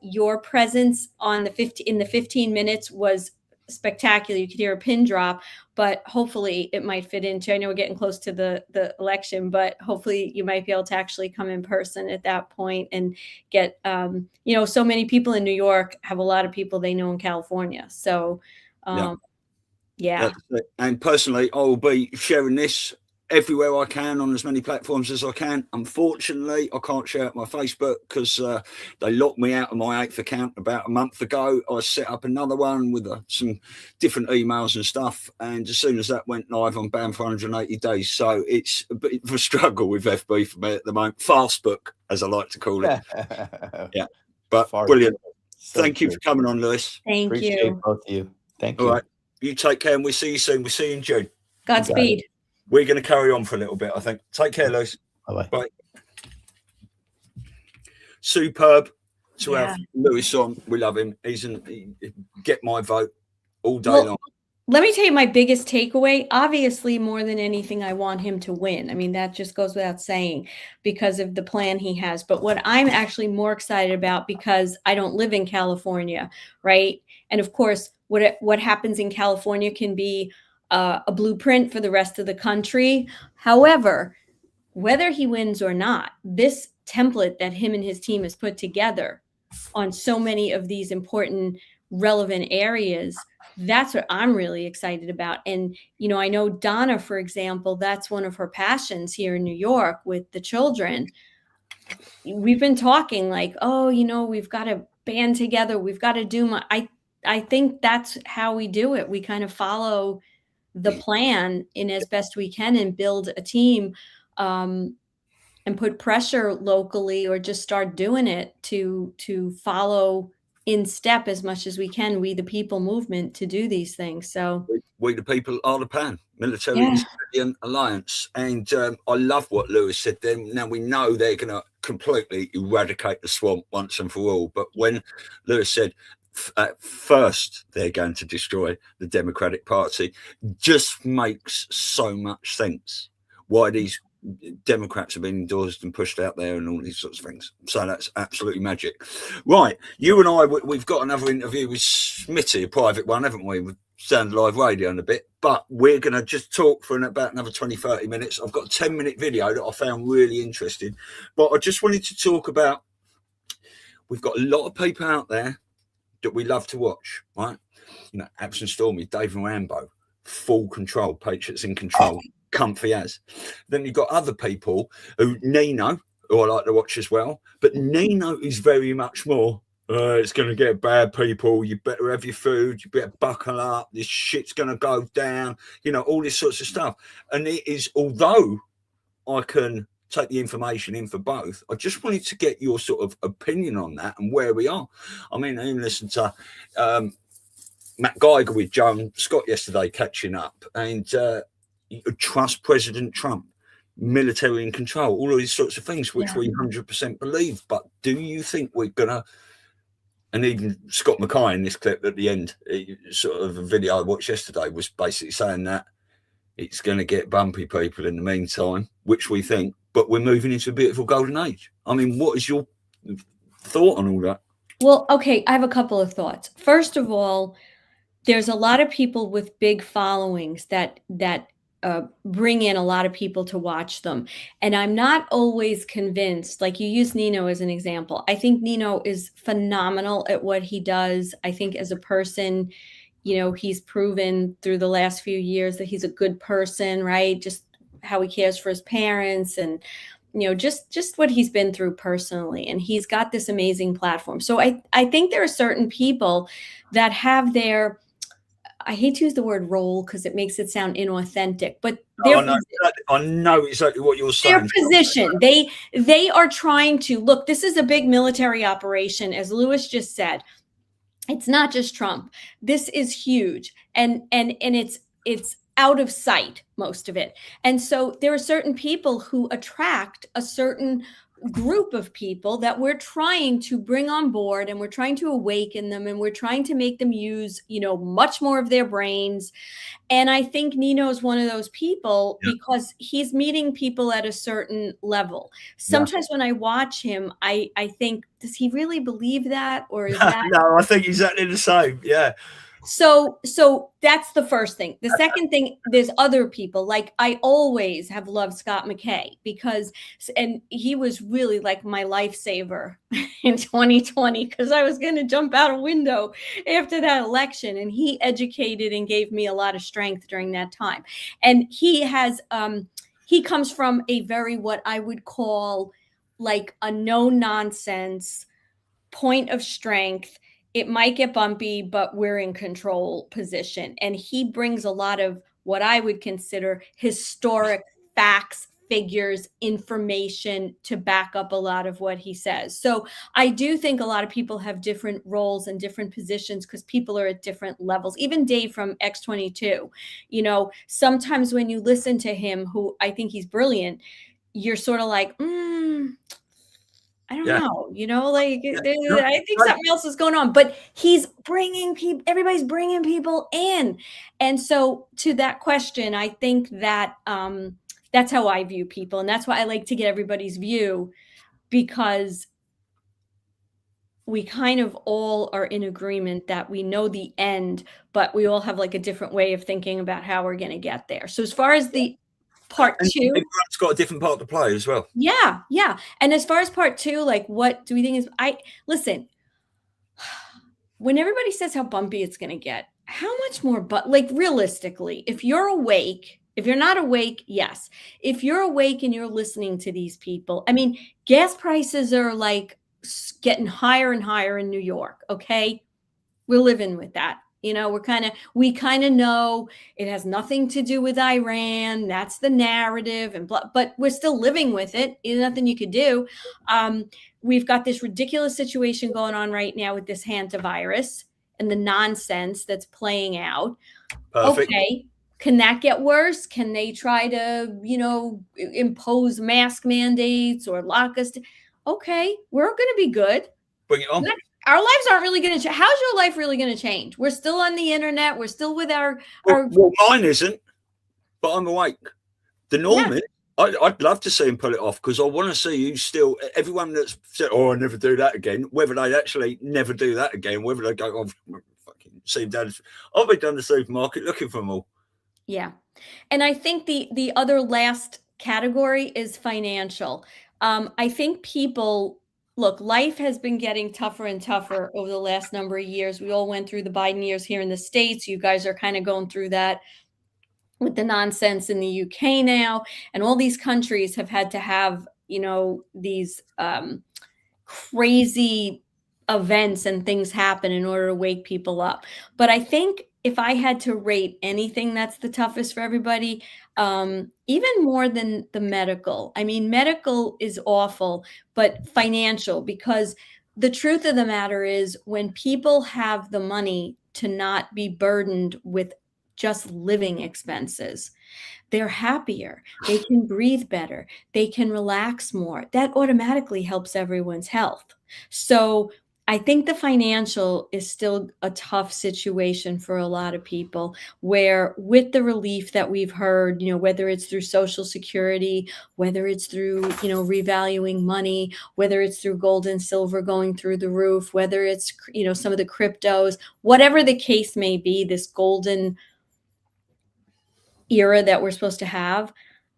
your presence in the 15 minutes was spectacular. You could hear a pin drop, but hopefully it might fit into, I know we're getting close to the election, but hopefully you might be able to actually come in person at that point and get, so many people in New York have a lot of people they know in California. So, yeah. And personally, I will be sharing this everywhere I can on as many platforms as I can. Unfortunately, I can't share it on my Facebook because they locked me out of my 8th account about a month ago. I set up another one with some different emails and stuff, and as soon as that went live, I'm banned for 180 days. So it's a bit of a struggle with FB for me at the moment. Fastbook, as I like to call it. Yeah, but brilliant. So thank you for coming on, Lewis. Appreciate you. Both of you. Thank you. All right, you take care, and we'll see you soon. We'll see you in June. Godspeed. We're going to carry on for a little bit, I think. Take care, Lewis. Bye-bye. Bye. Superb to have Lewis on. We love him. He get my vote all day long. Let me tell you my biggest takeaway. Obviously, more than anything, I want him to win. I mean, that just goes without saying because of the plan he has. But what I'm actually more excited about, because I don't live in California, right? And of course, what happens in California can be a blueprint for the rest of the country. However, whether he wins or not, this template that him and his team has put together on so many of these important, relevant areas, that's what I'm really excited about. And, I know Donna, for example, that's one of her passions here in New York with the children. We've been talking like, we've got to band together. We've got to do I think that's how we do it. We kind of follow the plan in as best we can and build a team and put pressure locally or just start doing it to follow in step as much as we can, we the people movement, to do these things. So we the people are the plan, military and civilian alliance. And I love what Lewis said then. Now we know they're going to completely eradicate the swamp once and for all. But when Lewis said, at first they're going to destroy the Democratic Party, just makes so much sense why these Democrats have been endorsed and pushed out there and all these sorts of things. So that's absolutely magic. Right. You and I, we've got another interview with Smitty, a private one, haven't we? With Sound Live Radio in a bit. But we're going to just talk for about another 20, 30 minutes. I've got a 10-minute video that I found really interesting. But I just wanted to talk about, we've got a lot of people out there that we love to watch, right? You know, Abs and Stormy, Dave and Rambo, full control, Patriots in control. Comfy as. Then you've got other people who Nino, who I like to watch as well, but Nino is very much more it's going to get bad, people, you better have your food, you better buckle up, this shit's going to go down, you know, all this sorts of stuff. And it is, although I can take the information in for both, I just wanted to get your sort of opinion on that and where we are. I mean, I even listened to Matt Geiger with Joan Scott yesterday catching up, and trust President Trump, military in control, all of these sorts of things, which we 100% believe. But do you think we're gonna, and even Scott Mackay in this clip at the end, sort of a video I watched yesterday, was basically saying that it's going to get bumpy, people, in the meantime, which we think, but we're moving into a beautiful golden age. I mean, what is your thought on all that? Well, okay, I have a couple of thoughts. First of all, there's a lot of people with big followings that bring in a lot of people to watch them. And I'm not always convinced, like you use Nino as an example. I think Nino is phenomenal at what he does. I think as a person, you know, he's proven through the last few years that he's a good person, right? Just how he cares for his parents and, you know, just what he's been through personally. And he's got this amazing platform. So I think there are certain people that have their, I hate to use the word role because it makes it sound inauthentic, but I know exactly what you're saying. Their position, they are trying to look. This is a big military operation, as Lewis just said. It's not just Trump. This is huge, and it's out of sight, most of it. And so there are certain people who attract a certain group of people that we're trying to bring on board, and we're trying to awaken them, and we're trying to make them use, you know, much more of their brains. And I think Nino is one of those people because he's meeting people at a certain level. Sometimes when I watch him, I think, does he really believe that, or is that? No, I think exactly the same. Yeah. So that's the first thing. The second thing, there's other people. Like, I always have loved Scott McKay and he was really like my lifesaver in 2020, because I was going to jump out a window after that election, and he educated and gave me a lot of strength during that time. And he comes from a very, what I would call like a no nonsense point of strength. It might get bumpy, but we're in control position. And he brings a lot of what I would consider historic facts, figures, information to back up a lot of what he says. So I do think a lot of people have different roles and different positions because people are at different levels. Even Dave from X22, you know, sometimes when you listen to him, who I think he's brilliant, you're sort of like, I don't know, you know, like I think something else is going on, but he's bringing people, everybody's bringing people in. And so to that question, I think that that's how I view people. And that's why I like to get everybody's view, because we kind of all are in agreement that we know the end, but we all have like a different way of thinking about how we're going to get there. So as far as the part two, it's got a different part to play as well. Yeah. And as far as part two, like, what do we think is? Listen. When everybody says how bumpy it's going to get, how much more? But like, realistically, if you're awake, if you're not awake, yes. If you're awake and you're listening to these people, I mean, gas prices are like getting higher and higher in New York. Okay, we're living with that. You know, we kind of know it has nothing to do with Iran. That's the narrative, but we're still living with it. There's nothing you could do. We've got this ridiculous situation going on right now with this hantavirus and the nonsense that's playing out. Perfect. Okay. Can that get worse? Can they try to, you know, impose mask mandates or lock us? Okay. We're going to be good. Bring it on. Our lives aren't really going to change. How's your life really going to change? We're still on the internet. We're still with our... Well, mine isn't, but I'm awake. The norm is I'd love to see him pull it off, because I want to see you still, everyone that's said, oh, I never do that again, whether they actually never do that again, whether they go, oh, fucking see him down, I'll be down the supermarket looking for them all. Yeah. And I think the other last category is financial. I think people, look, life has been getting tougher and tougher over the last number of years. We all went through the Biden years here in the States. You guys are kind of going through that with the nonsense in the UK now. And all these countries have had to have, these crazy events and things happen in order to wake people up. But I think if I had to rate anything that's the toughest for everybody, even more than the medical. I mean, medical is awful, but financial, because the truth of the matter is, when people have the money to not be burdened with just living expenses, they're happier, they can breathe better, they can relax more. That automatically helps everyone's health. So I think the financial is still a tough situation for a lot of people, where with the relief that we've heard, whether it's through Social Security, whether it's through, revaluing money, whether it's through gold and silver going through the roof, whether it's, some of the cryptos, whatever the case may be, this golden era that we're supposed to have,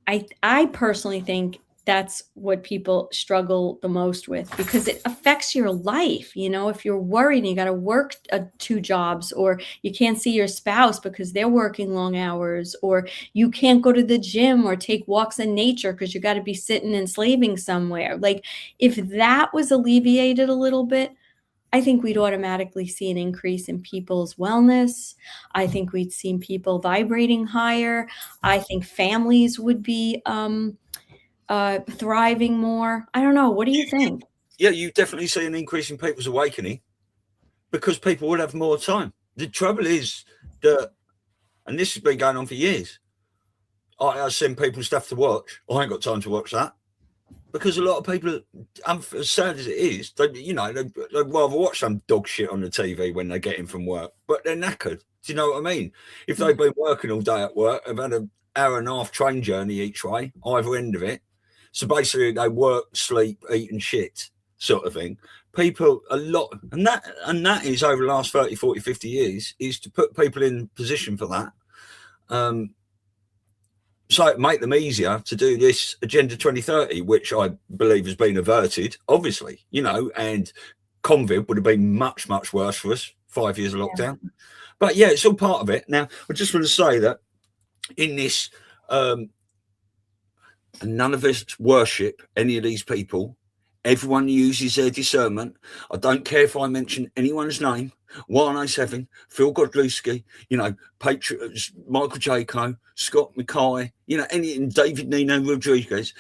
I personally think that's what people struggle the most with, because it affects your life. If you're worried and you got to work 2 jobs, or you can't see your spouse because they're working long hours, or you can't go to the gym or take walks in nature because you got to be sitting and slaving somewhere. Like, if that was alleviated a little bit, I think we'd automatically see an increase in people's wellness. I think we'd see people vibrating higher. I think families would be thriving more. I don't know. What do you think? Yeah, you definitely see an increase in people's awakening, because people would have more time. The trouble is that, and this has been going on for years, I send people stuff to watch. I ain't got time to watch that, because a lot of people, as sad as it is, they'd rather watch some dog shit on the TV when they get in from work, but they're knackered. Do you know what I mean? If they've been working all day at work, they've had an hour and a half train journey each way, either end of it. So basically they work, sleep, eat and shit sort of thing. People, a lot, and that is over the last 30, 40, 50 years, is to put people in position for that. So it make them easier to do this Agenda 2030, which I believe has been averted, obviously, and COVID would have been much, much worse for us, 5 years of lockdown. Yeah. But yeah, it's all part of it. Now, I just want to say that in this, none of us worship any of these people. Everyone uses their discernment. I don't care if I mention anyone's name. 107, Phil Godlewski, Patriots, Michael Jaco, Scott Mackay, and David Nino Rodriguez.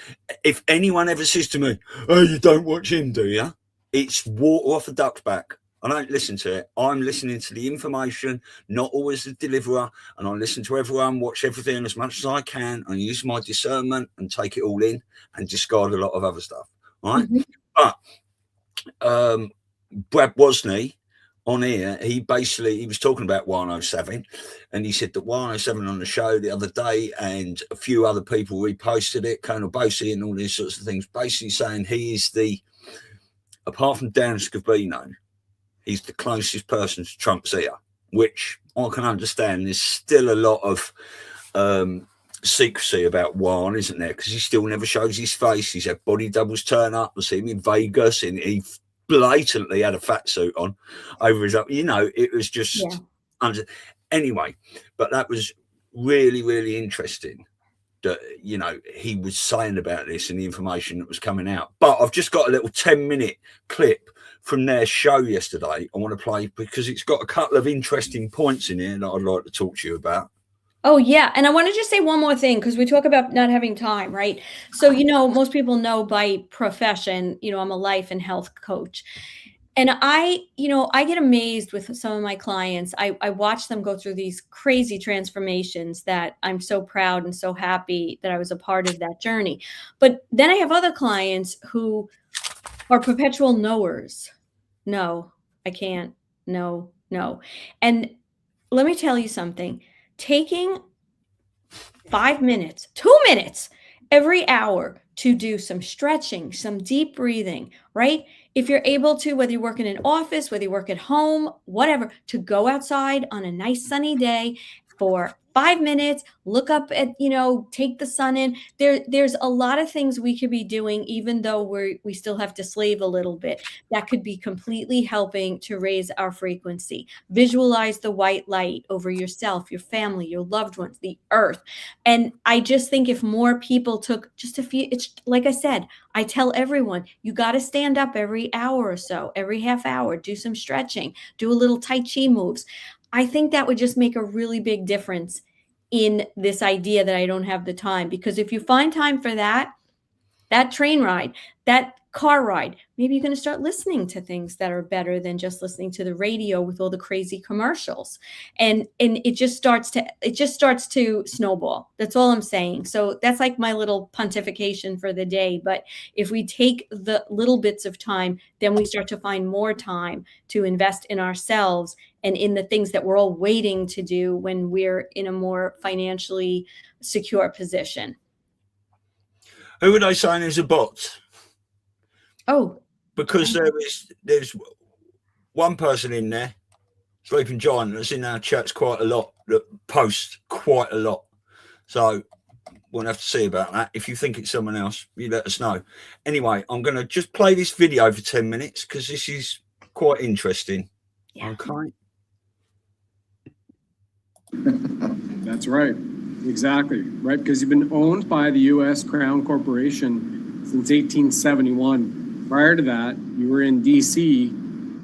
If anyone ever says to me, oh, you don't watch him, do you? It's water off a duck's back. I don't listen to it. I'm listening to the information, not always the deliverer. And I listen to everyone, watch everything as much as I can, and use my discernment and take it all in and discard a lot of other stuff. Right? Mm-hmm. But Brad Wozni on here, he was talking about 107, and he said that 107 on the show the other day, and a few other people reposted it, Colonel Bosey and all these sorts of things, basically saying he is apart from Dan Scavino, he's the closest person to Trump's ear, which I can understand. There's still a lot of secrecy about Juan, isn't there? Because he still never shows his face. He's had body doubles turn up. I see him in Vegas, and he blatantly had a fat suit on over his up. It was just anyway. But that was really, really interesting that he was saying about this and the information that was coming out. But I've just got a little 10-minute clip from their show yesterday I want to play, because it's got a couple of interesting points in here that I'd like to talk to you about. Oh, yeah. And I want to just say one more thing, because we talk about not having time, right? So, most people know by profession, I'm a life and health coach. And I get amazed with some of my clients. I watch them go through these crazy transformations that I'm so proud and so happy that I was a part of that journey. But then I have other clients who are perpetual knowers. No, I can't. No. And let me tell you something. Taking 5 minutes, 2 minutes, every hour to do some stretching, some deep breathing, right? If you're able to, whether you work in an office, whether you work at home, whatever, to go outside on a nice sunny day for 5 minutes, look up at, take the sun in. There's a lot of things we could be doing, even though we still have to slave a little bit, that could be completely helping to raise our frequency. Visualize the white light over yourself, your family, your loved ones, the earth. And I just think if more people took just a few, it's like I said, I tell everyone, you got to stand up every hour or so, every half hour, do some stretching, do a little Tai Chi moves. I think that would just make a really big difference in this idea that I don't have the time. Because if you find time for that train ride, that car ride, maybe you're going to start listening to things that are better than just listening to the radio with all the crazy commercials. And it just starts to snowball. That's all I'm saying. So that's like my little pontification for the day. But if we take the little bits of time, then we start to find more time to invest in ourselves and in the things that we're all waiting to do when we're in a more financially secure position. Who would I sign as a bot? Oh, because there's one person in there, Sleeping Giant, that's in our chats quite a lot, that posts quite a lot. So we'll have to see about that. If you think it's someone else, you let us know. Anyway, I'm going to just play this video for 10 minutes because this is quite interesting. Yeah. Okay. That's right. Exactly. Right. Because you've been owned by the U.S. Crown Corporation since 1871. Prior to that, you were in D.C.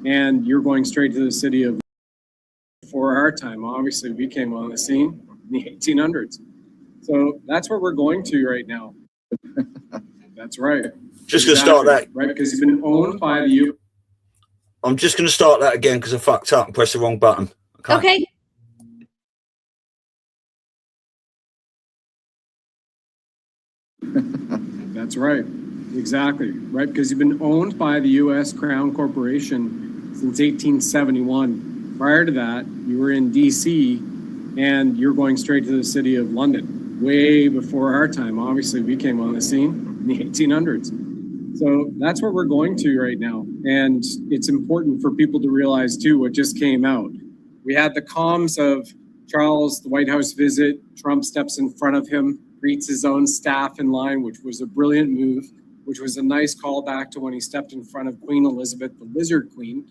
and you're going straight to the city of before our time. Obviously, we came on the scene in the 1800s. So that's what we're going to right now. That's right. Just going to start that. Right. Because you've been owned by the U.S. I'm just going to start that again because I fucked up and pressed the wrong button. Okay. That's right. Exactly. Right. Because you've been owned by the U.S. Crown Corporation since 1871. Prior to that, you were in D.C. and you're going straight to the city of London, way before our time. Obviously, we came on the scene in the 1800s. So that's what we're going to right now. And it's important for people to realize, too, what just came out. We had the comms of Charles, the White House visit. Trump steps in front of him, greets his own staff in line, which was a brilliant move, which was a nice callback to when he stepped in front of Queen Elizabeth, the Lizard Queen,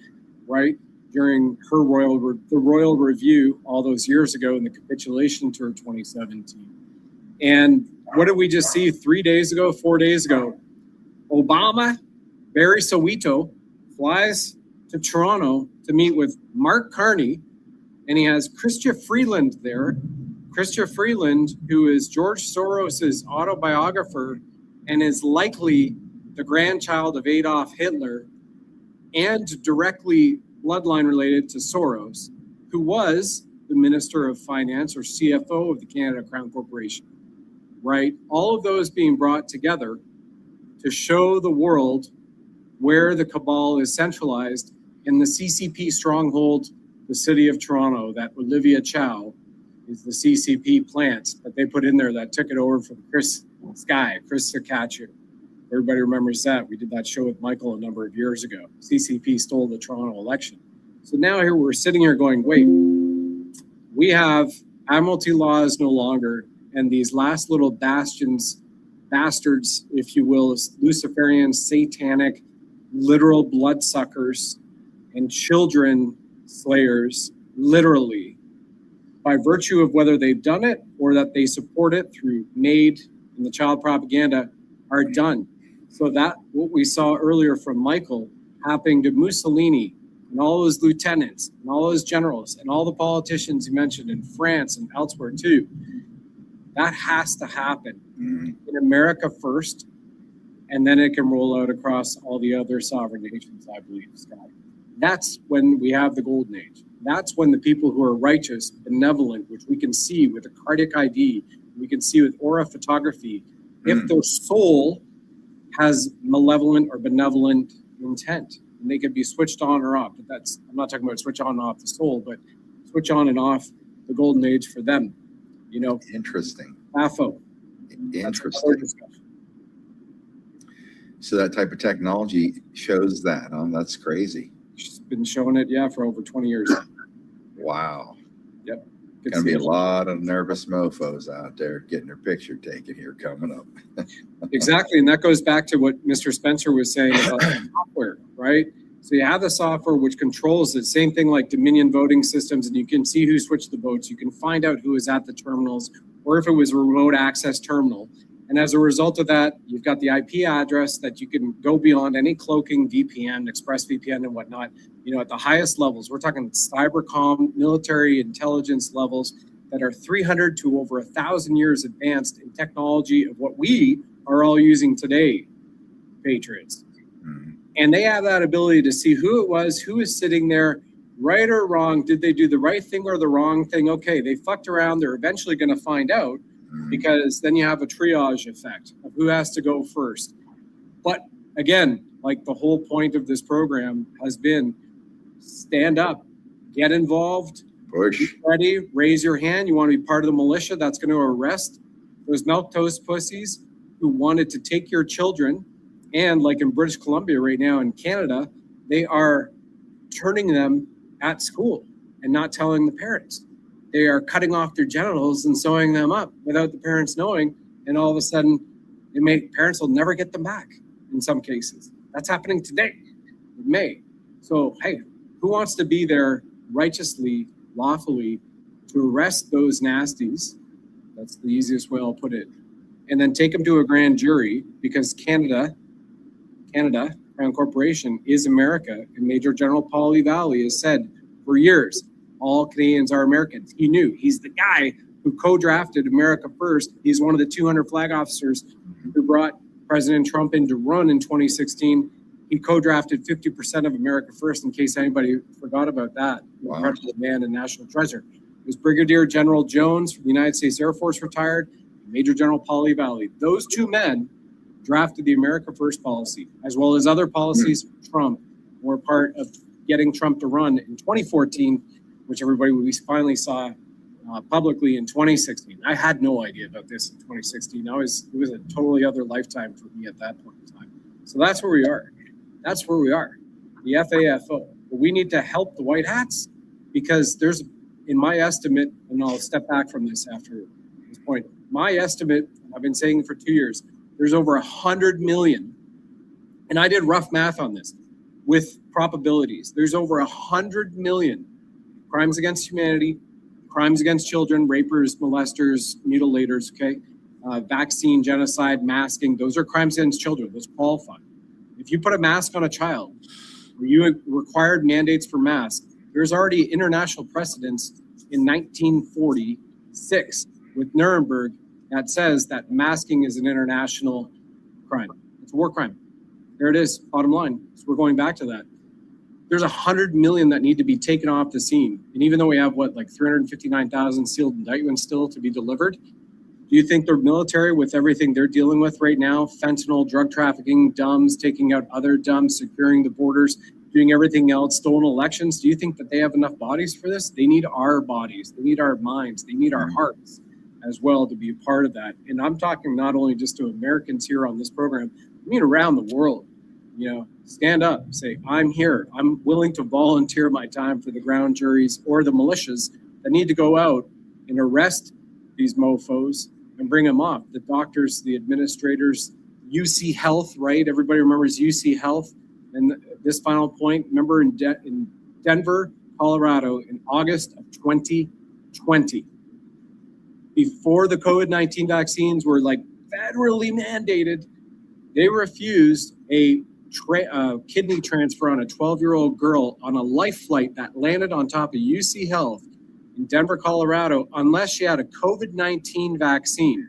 right, during her the royal review all those years ago in the capitulation tour 2017. And what did we just see 4 days ago? Obama, Barry Soweto, flies to Toronto to meet with Mark Carney, and he has Chrystia Freeland there. Chrystia Freeland, who is George Soros's autobiographer and is likely the grandchild of Adolf Hitler and directly bloodline related to Soros, who was the Minister of Finance or CFO of the Canada Crown Corporation, right? All of those being brought together to show the world where the cabal is centralized in the CCP stronghold, the city of Toronto, that Olivia Chow is the CCP plant that they put in there that took it over from Chris Sakachu. Everybody remembers that. We did that show with Michael a number of years ago. CCP stole the Toronto election. So now here we're sitting here going, wait, we have admiralty laws no longer, and these last little bastards, if you will, Luciferian, satanic, literal bloodsuckers and children slayers, literally, by virtue of whether they've done it or that they support it through MAID and the child propaganda, are done. So that what we saw earlier from Michael happening to Mussolini and all those lieutenants and all those generals and all the politicians you mentioned in France and elsewhere too, that has to happen in America first, and then it can roll out across all the other sovereign nations, I believe, Scott. That's when we have the golden age. That's when the people who are righteous, benevolent, which we can see with a cardiac ID, we can see with aura photography, if their soul has malevolent or benevolent intent, and they can be switched on or off. But that's, I'm not talking about switch on and off the soul, but switch on and off the golden age for them. You know, interesting. AFO, Interesting. So that type of technology shows that. That's crazy. She's been showing it, for over 20 years. Wow. Yep. Going to be a lot of nervous mofos out there getting their picture taken here coming up. Exactly. And that goes back to what Mr. Spencer was saying about the software, right? So you have the software which controls it. Same thing like Dominion voting systems, and you can see who switched the votes. You can find out who is at the terminals or if it was a remote access terminal. And as a result of that, you've got the IP address that you can go beyond any cloaking, VPN, ExpressVPN and whatnot, at the highest levels. We're talking cybercom, military intelligence levels that are 300 to over 1,000 years advanced in technology of what we are all using today, Patriots. Mm-hmm. And they have that ability to see who it was, who is sitting there, right or wrong. Did they do the right thing or the wrong thing? Okay, they fucked around. They're eventually going to find out. Because then you have a triage effect of who has to go first. But again, like the whole point of this program has been stand up, get involved, push, be ready, raise your hand. You want to be part of the militia that's going to arrest those milquetoast pussies who wanted to take your children. And like in British Columbia right now in Canada, they are turning them at school and not telling the parents. They are cutting off their genitals and sewing them up without the parents knowing. And all of a sudden, parents will never get them back in some cases. That's happening today, in May. So, hey, who wants to be there righteously, lawfully, to arrest those nasties? That's the easiest way I'll put it. And then take them to a grand jury because Canada, Crown Corporation, is America. And Major General Paul Valley has said for years, all Canadians are Americans. He knew. He's the guy who co-drafted America First. He's one of the 200 flag officers who brought President Trump in to run in 2016. He co-drafted 50% of America First, in case anybody forgot about that. Wow. Incredible man and national treasure. It was Brigadier General Jones from the United States Air Force retired, and Major General Paul Valley. Those two men drafted the America First policy, as well as other policies from Trump, were part of getting Trump to run in 2014, which we finally saw publicly in 2016. I had no idea about this in 2016. It was a totally other lifetime for me at that point in time. So that's where we are. That's where we are, the FAFO. But we need to help the white hats because there's, in my estimate, and I'll step back from this after this point, my estimate, I've been saying for 2 years, there's over 100 million, and I did rough math on this, with probabilities. There's over 100 million crimes against humanity, crimes against children, rapers, molesters, mutilators, okay? Vaccine, genocide, masking, those are crimes against children. Those qualify. If you put a mask on a child, or you required mandates for masks, there's already international precedence in 1946 with Nuremberg that says that masking is an international crime. It's a war crime. There it is, bottom line. So we're going back to that. There's 100 million that need to be taken off the scene. And even though we have, 359,000 sealed indictments still to be delivered, do you think the military, with everything they're dealing with right now, fentanyl, drug trafficking, dumbs, taking out other dumbs, securing the borders, doing everything else, stolen elections, do you think that they have enough bodies for this? They need our bodies. They need our minds. They need our hearts as well to be a part of that. And I'm talking not only just to Americans here on this program, I mean around the world. Stand up, say, I'm here. I'm willing to volunteer my time for the ground juries or the militias that need to go out and arrest these mofos and bring them off. The doctors, the administrators, UC Health, right? Everybody remembers UC Health. And this final point, remember in Denver, Colorado, in August of 2020, before the COVID-19 vaccines were federally mandated, they refused a kidney transfer on a 12-year-old girl on a life flight that landed on top of UC Health in Denver, Colorado, unless she had a COVID-19 vaccine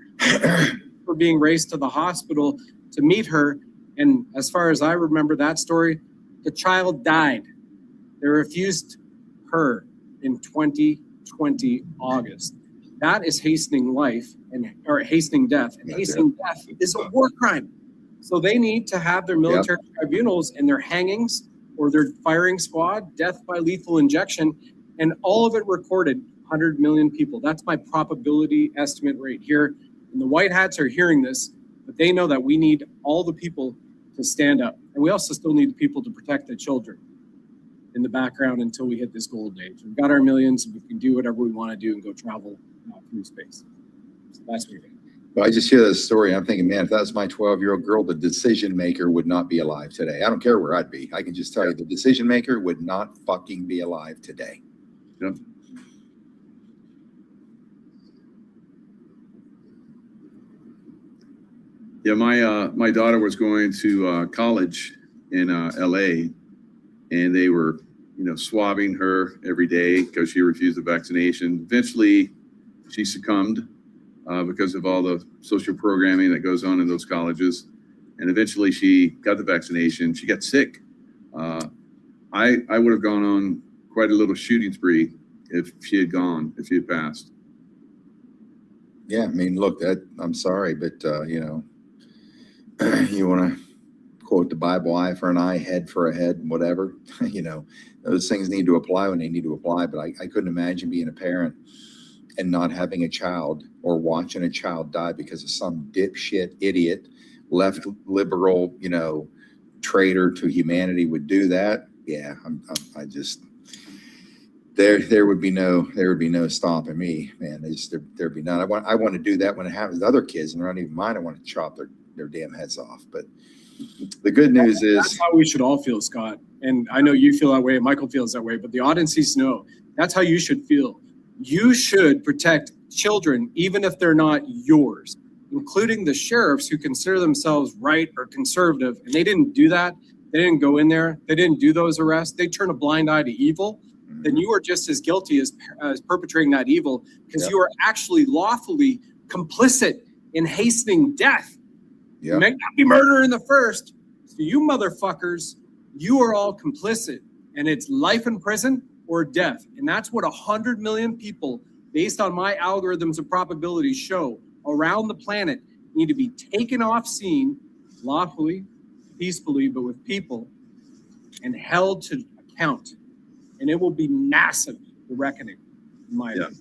for being raced to the hospital to meet her. And as far as I remember that story, the child died. They refused her in 2020 August. That is hastening life or hastening death. And hastening death is a war crime. So they need to have their military tribunals and their hangings or their firing squad, death by lethal injection, and all of it recorded, 100 million people. That's my probability estimate right here. And the white hats are hearing this, but they know that we need all the people to stand up. And we also still need people to protect the children in the background until we hit this golden age. We've got our millions, we can do whatever we want to do and go travel through space. So that's what Well, I just hear this story. I'm thinking, man, if that was my 12-year-old girl, the decision maker would not be alive today. I don't care where I'd be. I can just tell you the decision maker would not fucking be alive today. Yep. Yeah, my daughter was going to college in LA, and they were, swabbing her every day because she refused the vaccination. Eventually, she succumbed because of all the social programming that goes on in those colleges, and eventually she got the vaccination. She got sick. I would have gone on quite a little shooting spree if she had passed. Yeah, I mean, look, I'm sorry, but you want to quote the Bible, eye for an eye, head for a head, whatever, those things need to apply when they need to apply. But I couldn't imagine being a parent and not having a child or watching a child die because of some dipshit idiot, left liberal, traitor to humanity would do that. Yeah, I just, there would be no stopping me, man. There'd be none. I want to do that when it happens to other kids, and they're not even mine. I want to chop their damn heads off. But the good news is that's how we should all feel, Scott. And I know you feel that way. Michael feels that way. But the audience needs to know that's how you should feel. You should protect children, even if they're not yours, including the sheriffs who consider themselves right or conservative. And they didn't do that. They didn't go in there. They didn't do those arrests. They turn a blind eye to evil. Then you are just as guilty as perpetrating that evil, because you are actually lawfully complicit in hastening death. You may not be murder in the first. So you motherfuckers, you are all complicit, and it's life in prison or death. And that's what 100 million people, based on my algorithms of probability, show around the planet need to be taken off scene lawfully, peacefully, but with people, and held to account. And it will be massive, the reckoning, in my opinion.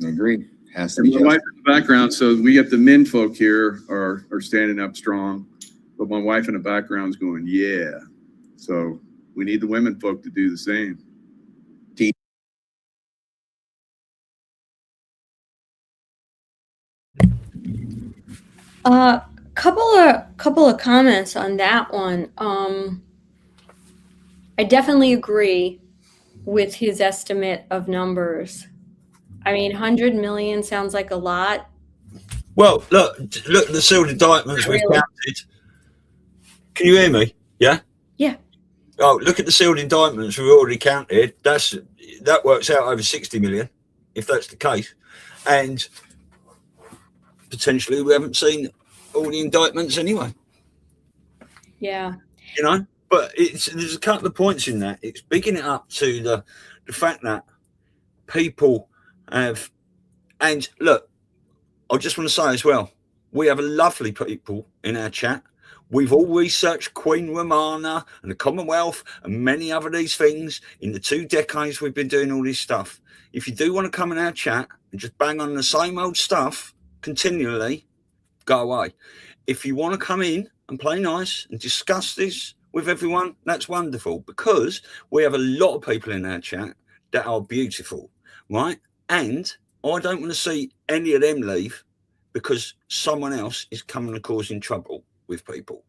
Agreed. Has to be. My wife in the background, so we got the men folk here are standing up strong, but my wife in the background is going, yeah. So we need the women folk to do the same. Couple of comments on that one. I definitely agree with his estimate of numbers. I mean, 100 million sounds like a lot. Well, look at the sealed indictments we've counted. Can you hear me? Yeah? Yeah. Oh, look at the sealed indictments we've already counted. That works out over 60 million, if that's the case. And potentially we haven't seen all the indictments anyway. Yeah. But there's a couple of points in that. It's bigging it up to the fact that people have, and look, I just want to say as well, we have lovely people in our chat. We've all researched Queen Romana and the Commonwealth and many other these things in the 2 decades we've been doing all this stuff. If you do want to come in our chat and just bang on the same old stuff continually, go away. If you want to come in and play nice and discuss this with everyone, that's wonderful, because we have a lot of people in our chat that are beautiful, right? And I don't want to see any of them leave because someone else is coming and causing trouble with people.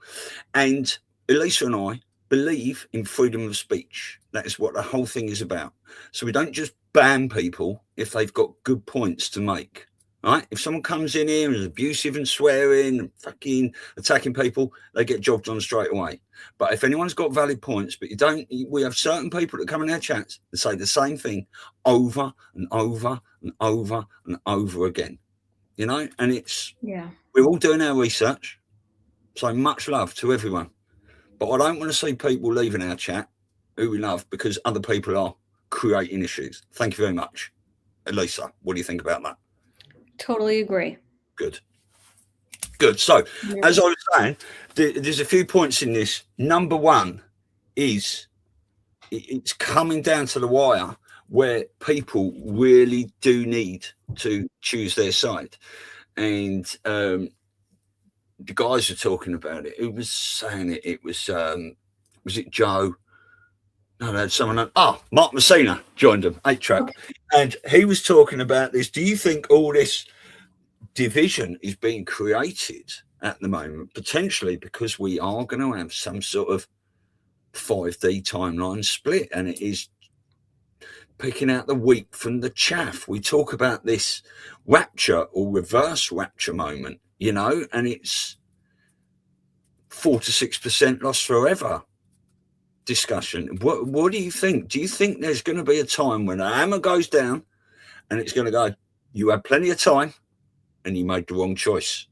And Elisa and I believe in freedom of speech. That is what the whole thing is about. So we don't just ban people if they've got good points to make. Right? If someone comes in here and is abusive and swearing and fucking attacking people, they get jogged on straight away. But if anyone's got valid points, but we have certain people that come in our chats and say the same thing over and over and over and over again. And we're all doing our research. So much love to everyone. But I don't want to see people leaving our chat who we love because other people are creating issues. Thank you very much. Elisa, what do you think about that? Totally agree. Good. So, as I was saying, there's a few points in this. Number one is it's coming down to the wire where people really do need to choose their side. and the guys were talking about it. Who was saying it? It was it Joe? No, that's someone else. Oh, Mark Messina joined them, 8-Track. Okay. And he was talking about this. Do you think all this division is being created at the moment, potentially because we are going to have some sort of 5D timeline split, and it is picking out the wheat from the chaff? We talk about this rapture or reverse rapture moment, you know, and it's 4 to 6% lost forever discussion. What do you think? Do you think there's going to be a time when a hammer goes down and it's going to go, you had plenty of time and you made the wrong choice?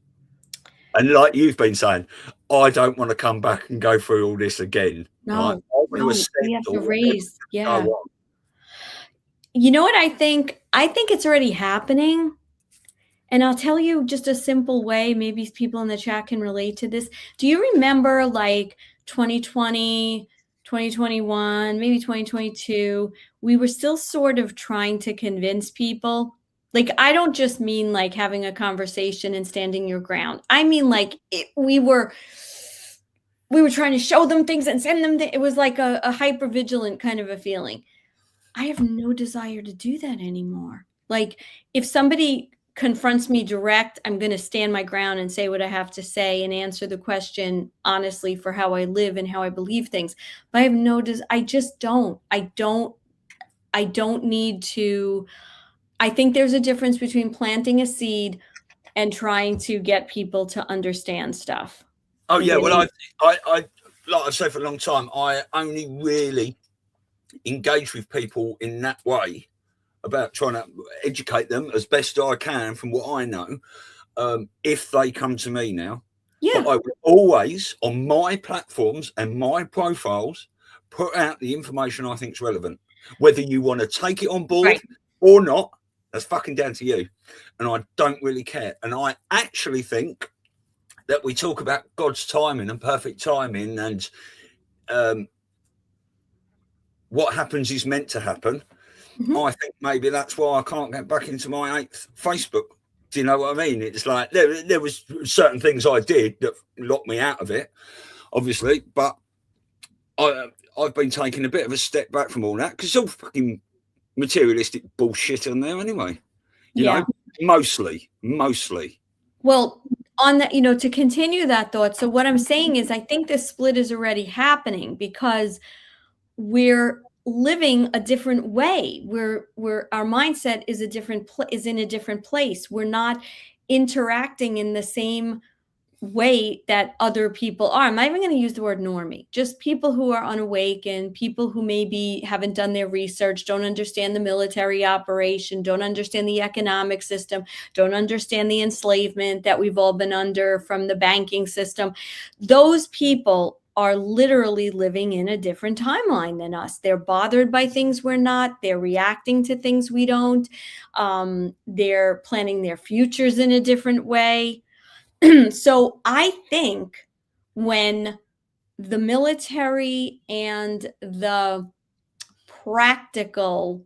And like you've been saying, I don't want to come back and go through all this again. No, we have to raise. Yeah. You know what I think? I think it's already happening. And I'll tell you just a simple way, maybe people in the chat can relate to this. Do you remember like 2020, 2021, maybe 2022, we were still sort of trying to convince people? Like, I don't just mean like having a conversation and standing your ground. I mean, like we were trying to show them things and send them. It was like a hypervigilant kind of a feeling. I have no desire to do that anymore. Like, if somebody confronts me direct, I'm going to stand my ground and say what I have to say and answer the question honestly for how I live and how I believe things. But I have no I just don't. I don't need to. I think there's a difference between planting a seed and trying to get people to understand stuff. Oh yeah, well, I like I've said for a long time, I only really engage with people in that way about trying to educate them as best I can from what I know. If they come to me now, but I will always on my platforms and my profiles put out the information I think is relevant. Whether you want to take it on board or not, that's fucking down to you. And I don't really care. And I actually think that we talk about God's timing and perfect timing, and what happens is meant to happen. Mm-hmm. I think maybe that's why I can't get back into my 8th Facebook. Do you know what I mean? It's like there was certain things I did that locked me out of it, obviously, but I've been taking a bit of a step back from all that because it's all fucking materialistic bullshit on there anyway. You know, mostly. Well, on that, you know, to continue that thought. So what I'm saying is, I think this split is already happening because we're living a different way. We're our mindset is in a different place. We're not interacting in the same way that other people are. I'm not even going to use the word normie, just people who are unawakened, people who maybe haven't done their research, don't understand the military operation, don't understand the economic system, don't understand the enslavement that we've all been under from the banking system. Those people are literally living in a different timeline than us. They're bothered by things we're not. They're reacting to things we don't. They're planning their futures in a different way. So I think when the military and the practical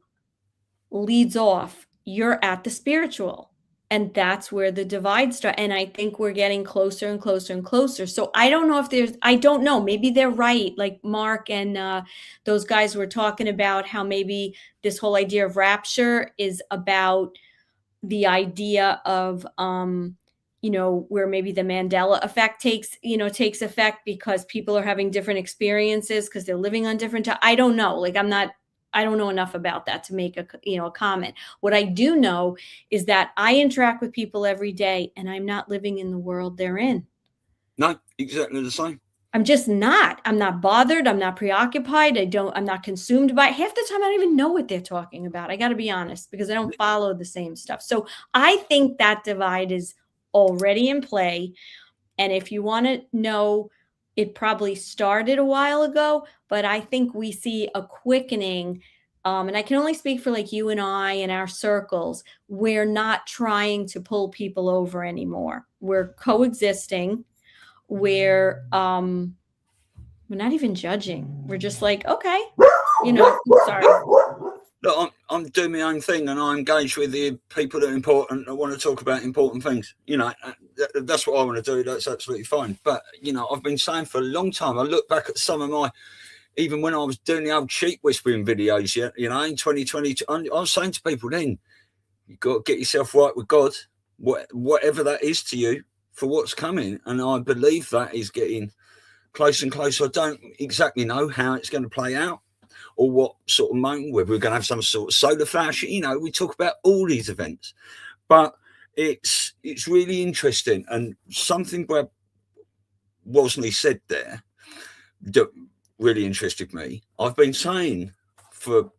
leads off, you're at the spiritual. And that's where the divide starts. And I think we're getting closer and closer and closer. So I don't know if I don't know, maybe they're right. Like Mark and those guys were talking about how maybe this whole idea of rapture is about the idea of, you know, where maybe the Mandela effect takes effect because people are having different experiences because they're living on different I don't know. Like I don't know enough about that to make a comment. What I do know is that I interact with people every day and I'm not living in the world they're in. No, exactly the same. I'm just not. I'm not bothered. I'm not preoccupied. I'm not consumed by it. Half the time I don't even know what they're talking about. I got to be honest because I don't follow the same stuff. So I think that divide is already in play. And if you want to know, it probably started a while ago, but I think we see a quickening. And I can only speak for like you and I and our circles. We're not trying to pull people over anymore. We're coexisting. We're not even judging. We're just like, okay, you know, sorry. Look, I'm doing my own thing, and I engage with the people that are important, that want to talk about important things. You know, that's what I want to do. That's absolutely fine. But, you know, I've been saying for a long time, I look back at some of my, even when I was doing the old sheep whispering videos, you know, in 2020, I was saying to people then, you've got to get yourself right with God, whatever that is to you, for what's coming. And I believe that is getting closer and closer. I don't exactly know how it's going to play out, or what sort of moment, whether we're going to have some sort of solar flash. You know, we talk about all these events, but it's really interesting. And something Brad Wosley said there that really interested me. I've been saying for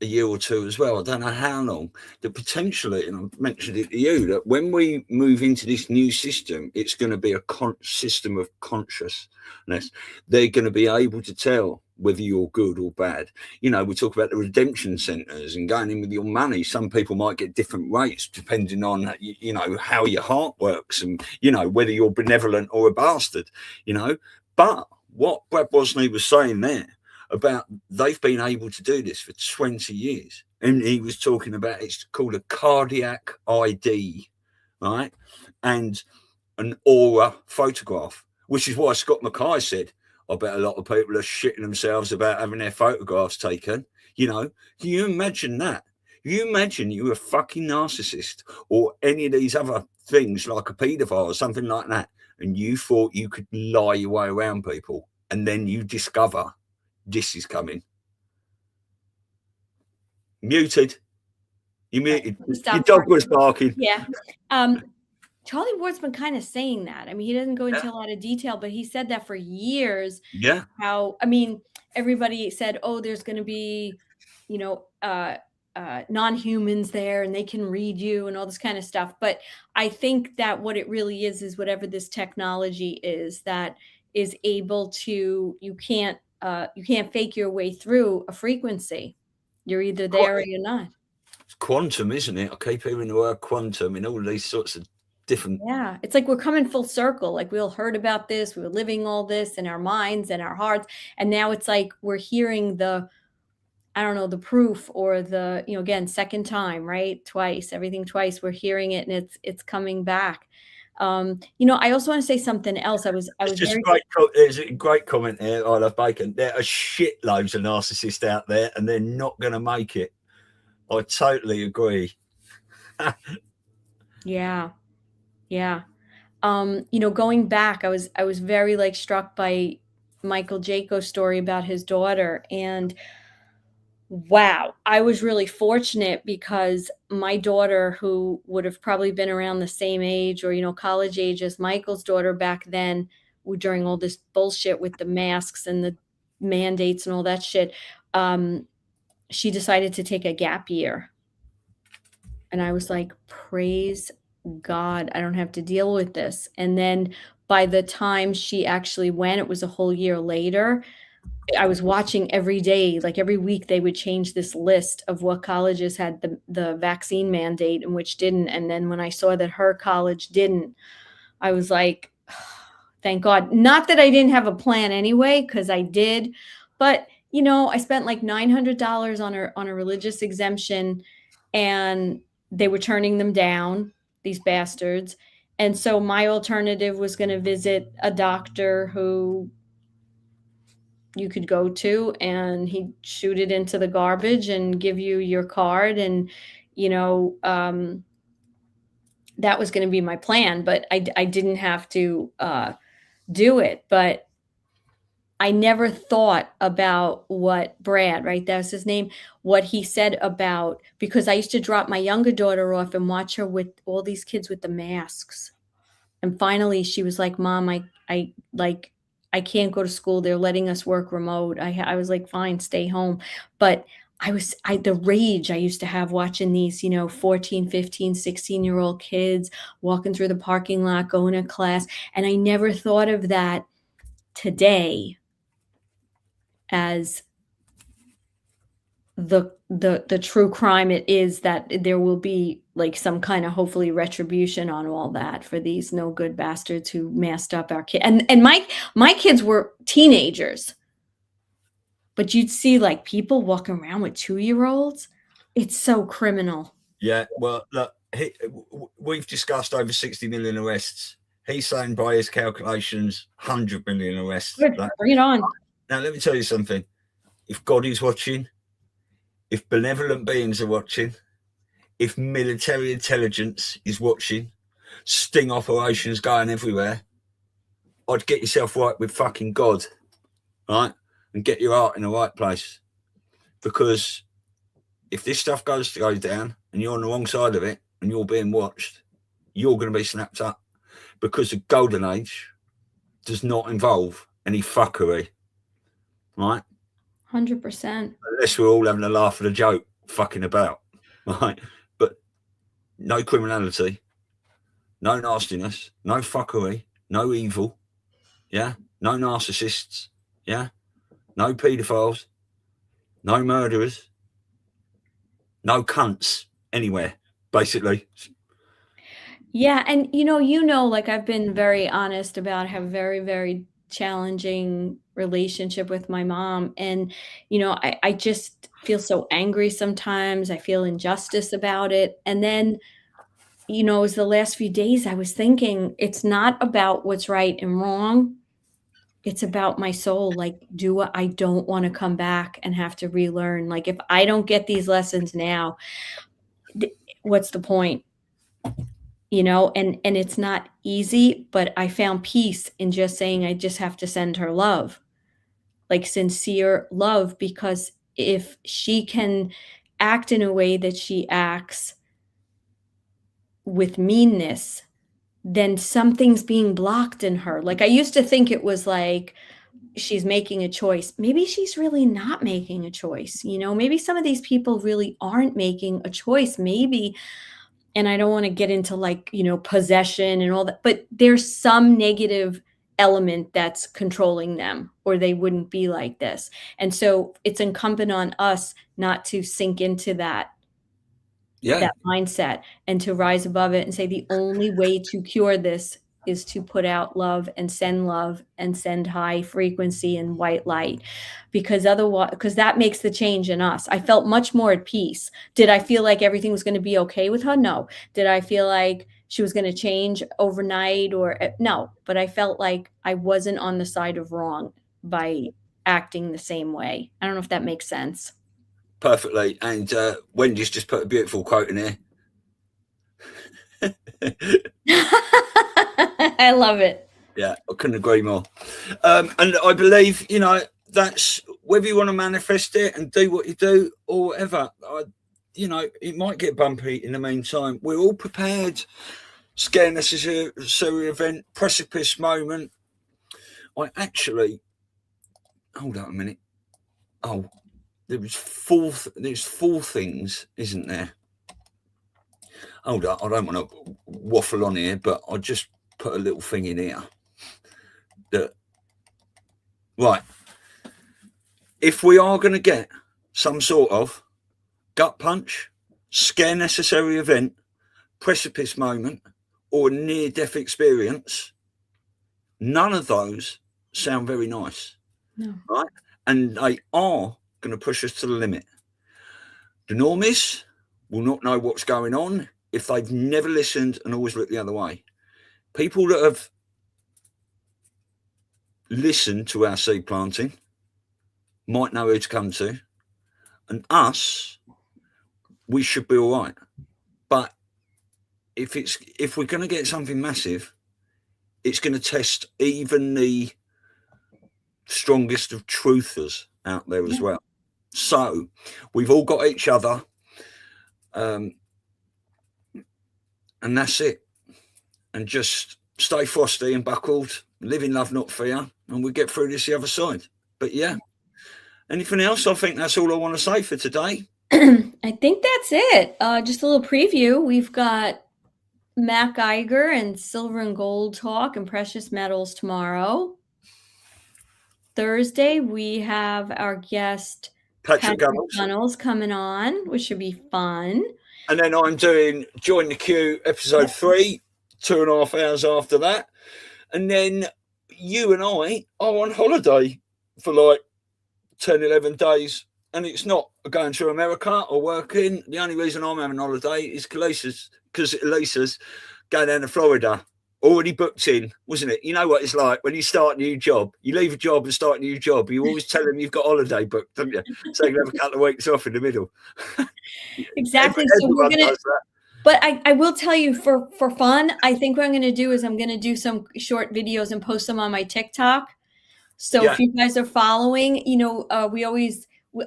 a year or two as well, I don't know how long, that potentially, and I mentioned it to you, that when we move into this new system, it's going to be a system of consciousness. They're going to be able to tell whether you're good or bad. You know, we talk about the redemption centers and going in with your money. Some people might get different rates depending on, you know, how your heart works, and, you know, whether you're benevolent or a bastard, you know. But what Brad Wosley was saying there about, they've been able to do this for 20 years. And he was talking about, it's called a cardiac ID, right? And an aura photograph, which is why Scott Mackay said, I bet a lot of people are shitting themselves about having their photographs taken. You know, can you imagine that? Can you imagine you were a fucking narcissist or any of these other things, like a paedophile or something like that, and you thought you could lie your way around people, and then you discover this is coming. Muted. You muted. Your dog was barking. Yeah. Charlie Ward's been kind of saying that. I mean, he doesn't go into a lot of detail, but he said that for years. Yeah. How, I mean, everybody said, oh, there's going to be, you know, non-humans there and they can read you and all this kind of stuff. But I think that what it really is whatever this technology is that is able to, you can't fake your way through a frequency. You're either there or you're not. It's quantum, isn't it? I keep hearing the word quantum in all these sorts of different. Yeah, it's like we're coming full circle. Like, we all heard about this, we were living all this in our minds and our hearts, and now it's like we're hearing the, I don't know, the proof, or the, you know, again, second time, right? Twice, everything twice. We're hearing it, and it's coming back. You know, I also want to say something else. I was just very there's a great comment here. I love bacon. There are shitloads of narcissists out there, and they're not going to make it. I totally agree. Yeah. Yeah. You know, going back, I was very like struck by Michael Jaco's story about his daughter, and wow, I was really fortunate because my daughter, who would have probably been around the same age, or, you know, college age as Michael's daughter back then, during all this bullshit with the masks and the mandates and all that shit, she decided to take a gap year. And I was like, praise God, I don't have to deal with this. And then by the time she actually went, it was a whole year later. I was watching every day, like every week, they would change this list of what colleges had the vaccine mandate and which didn't. And then when I saw that her college didn't, I was like, thank God. Not that I didn't have a plan anyway, because I did. But, you know, I spent like $900 on a religious exemption, and they were turning them down, these bastards. And so my alternative was going to visit a doctor who you could go to, and he'd shoot it into the garbage and give you your card. And, you know, that was going to be my plan, but I didn't have to do it. But I never thought about what Brad, right? That was his name, what he said about, because I used to drop my younger daughter off and watch her with all these kids with the masks. And finally she was like, Mom, I can't go to school. They're letting us work remote. I was like, fine, stay home. But the rage I used to have watching these, you know, 14, 15, 16-year-old kids walking through the parking lot, going to class. And I never thought of that today as the true crime it is, that there will be like some kind of hopefully retribution on all that for these no good bastards who masked up our kids. And my kids were teenagers, but you'd see like people walking around with 2-year-olds. It's so criminal. Yeah, well, look, we've discussed over 60 million arrests. He's saying by his calculations, 100 million arrests. Good. Bring it on. Now, let me tell you something. If God is watching, if benevolent beings are watching, if military intelligence is watching, sting operations going everywhere, I'd get yourself right with fucking God, right? And get your heart in the right place. Because if this stuff goes down and you're on the wrong side of it and you're being watched, you're going to be snapped up, because the golden age does not involve any fuckery, right? 100%. Unless we're all having a laugh at a joke, fucking about, right? But no criminality, no nastiness, no fuckery, no evil, yeah? No narcissists, yeah? No paedophiles, no murderers, no cunts anywhere, basically. Yeah. And, like I've been very honest about how very, very challenging relationship with my mom. And, I just feel so angry sometimes. I feel injustice about it. And then, it was the last few days I was thinking it's not about what's right and wrong. It's about my soul. Like, I don't want to come back and have to relearn. Like, if I don't get these lessons now, what's the point? And it's not easy, but I found peace in just saying I just have to send her love, like sincere love, because if she can act in a way that she acts with meanness, then something's being blocked in her. Like, I used to think it was like she's making a choice. Maybe she's really not making a choice. Maybe some of these people really aren't making a choice. Maybe. And I don't want to get into possession and all that, but there's some negative element that's controlling them, or they wouldn't be like this. And so it's incumbent on us not to sink into that mindset, and to rise above it and say the only way to cure this is to put out love and send high frequency and white light, because that makes the change in us. I felt much more at peace. Did I feel like everything was going to be okay with her? No. Did I feel like she was going to change overnight? No, but I felt like I wasn't on the side of wrong by acting the same way. I don't know if that makes sense. Perfectly. And Wendy's just put a beautiful quote in here. I love it. Yeah, I couldn't agree more. And I believe, that's whether you want to manifest it and do what you do or whatever. It might get bumpy in the meantime. We're all prepared. Scare necessary event, precipice moment. Hold on a minute. Oh, there's four things, isn't there? Hold on, I don't want to waffle on here, but I'll just put a little thing in here. Right. If we are going to get some sort of gut punch, scare necessary event, precipice moment, or near-death experience, none of those sound very nice. No. Right? And they are going to push us to the limit. The normies will not know what's going on if they've never listened and always looked the other way. People that have listened to our seed planting might know who to come to. And us, we should be all right. But if we're going to get something massive, it's going to test even the strongest of truthers out there as well. So we've all got each other. And that's it. And just stay frosty and buckled, live in love, not fear, and we get through this the other side. But yeah, anything else? I think that's all I want to say for today. I think that's it. Just a little preview. We've got Mac Geiger and Silver and Gold Talk and Precious Metals tomorrow. Thursday, we have our guest Patrick Gunnels coming on, which should be fun. And then I'm doing Join the Queue episode 3, 2.5 hours after that. And then you and I are on holiday for like 10, 11 days and it's not going to America or working. The only reason I'm having holiday is because Elisa's going down to Florida. Already booked in, wasn't it? You know what it's like when you start a new job. You leave a job and start a new job. You always tell them you've got holiday booked, don't you? So you can have a couple of weeks off in the middle. Exactly. So we're gonna. But I will tell you, for fun, I think what I'm going to do is I'm going to do some short videos and post them on my TikTok. So if you guys are following, you know,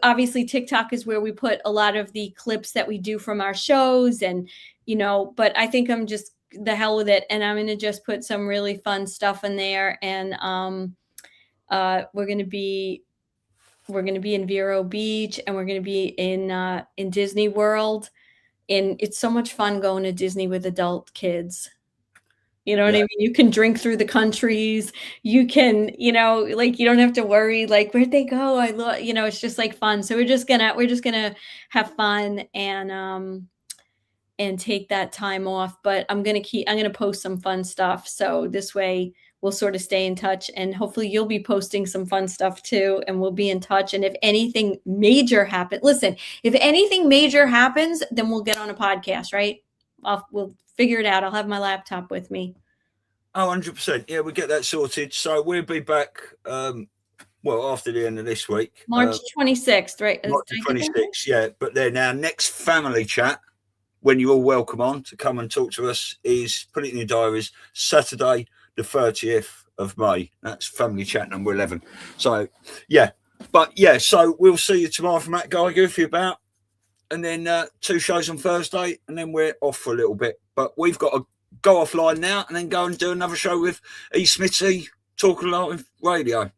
obviously TikTok is where we put a lot of the clips that we do from our shows, and, you know, but I think I'm just the hell with it. And I'm going to just put some really fun stuff in there. And we're going to be in Vero Beach, and we're going to be in Disney World. And it's so much fun going to Disney with adult kids. You know what I mean? You can drink through the countries. You can, you know, like, you don't have to worry, like, where'd they go? You know, it's just like fun. So we're just gonna have fun and take that time off. But I'm gonna post some fun stuff. So this way we'll sort of stay in touch, and hopefully you'll be posting some fun stuff too, and we'll be in touch. And if anything major happens, then we'll get on a podcast, right? We'll figure it out. I'll have my laptop with me. Oh, 100%. Yeah, we'll get that sorted. So we'll be back, after the end of this week. March 26th, right? March 26th, yeah. But then our next family chat, when you're all welcome on to come and talk to us, is, put it in your diaries, Saturday, the 30th of May. That's family chat number 11. So, yeah. But, yeah, so we'll see you tomorrow from Matt Geiger if you're about. And then 2 shows on Thursday, and then we're off for a little bit. But we've got to go offline now and then go and do another show with E. Smithy, Talking Live Radio,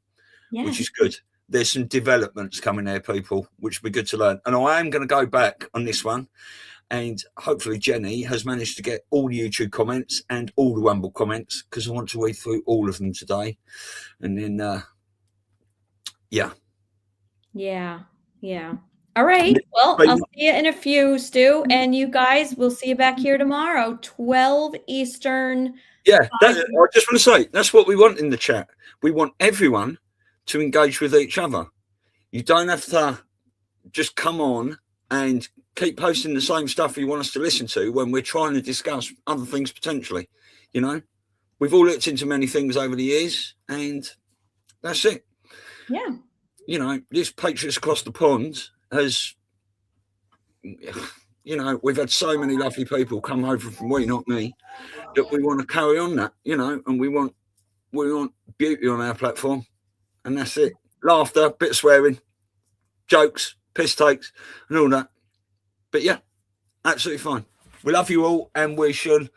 which is good. There's some developments coming there, people, which will be good to learn. And I am going to go back on this one. And hopefully Jenny has managed to get all the YouTube comments and all the Rumble comments, because I want to read through all of them today. And then, Yeah. All right. Well, I'll see you in a few, Stu. And you guys, we'll see you back here tomorrow, 12 Eastern. Yeah, I just want to say, that's what we want in the chat. We want everyone to engage with each other. You don't have to just come on and keep posting the same stuff you want us to listen to when we're trying to discuss other things potentially. You know, we've all looked into many things over the years, and that's it. Yeah. You know, this Patriots Across the Pond has, you know, we've had so many lovely people come over from We Not Me that we want to carry on that, you know, and we want beauty on our platform, and that's it. Laughter, bit of swearing, jokes, piss takes, and all that. But yeah, absolutely fine. We love you all, and we should.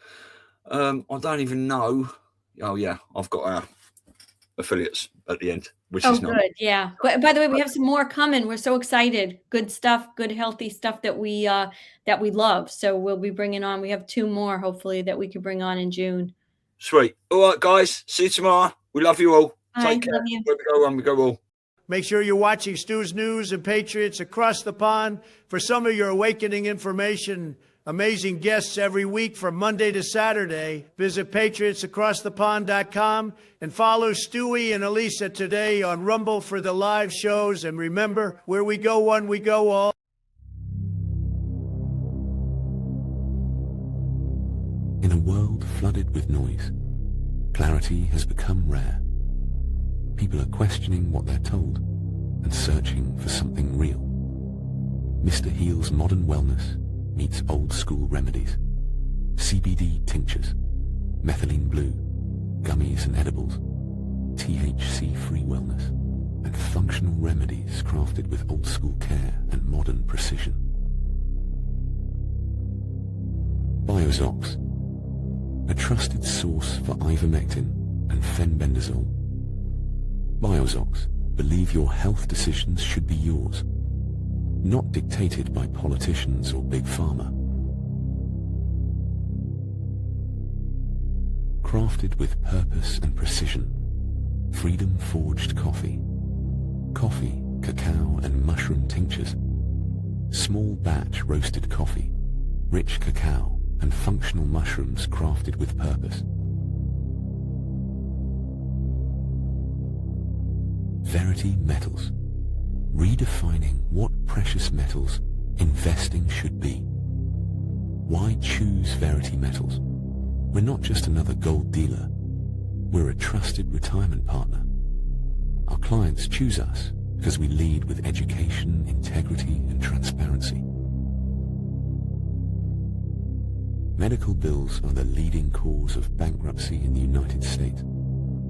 I don't even know. Oh yeah, I've got our affiliates at the end, which is not good. Yeah. But by the way, we have some more coming. We're so excited. Good stuff, good healthy stuff that we love. So we'll be bringing on. We have 2 more hopefully that we can bring on in June. Sweet. All right, guys. See you tomorrow. We love you all. Take care. Love you. Where we go on, we go all. Make sure you're watching Stu's News and Patriots Across the Pond for some of your awakening information. Amazing guests every week from Monday to Saturday. Visit patriotsacrossthepond.com and follow Stewie and Elisa today on Rumble for the live shows. And remember, where we go one, we go all. In a world flooded with noise, clarity has become rare. People are questioning what they're told and searching for something real. Mr. Heal's modern wellness meets old school remedies. CBD tinctures, methylene blue, gummies and edibles, THC-free wellness, and functional remedies crafted with old school care and modern precision. Biozox, a trusted source for ivermectin and fenbendazole. Biozox, believe your health decisions should be yours, not dictated by politicians or big pharma. Crafted with purpose and precision, freedom-forged coffee, cacao and mushroom tinctures, small batch roasted coffee, rich cacao and functional mushrooms crafted with purpose. Verity Metals, redefining what precious metals investing should be. Why choose Verity Metals? We're not just another gold dealer. We're a trusted retirement partner. Our clients choose us because we lead with education, integrity, and transparency. Medical bills are the leading cause of bankruptcy in the United States,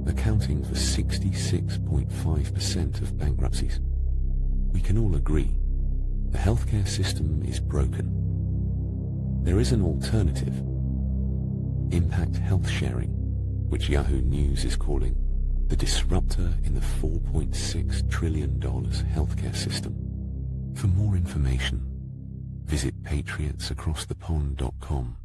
accounting for 66.5% of bankruptcies. We can all agree the healthcare system is broken. There is an alternative: impact health sharing, which Yahoo News is calling the disruptor in the $4.6 trillion healthcare system. For more information, visit patriotsacrossthepond.com.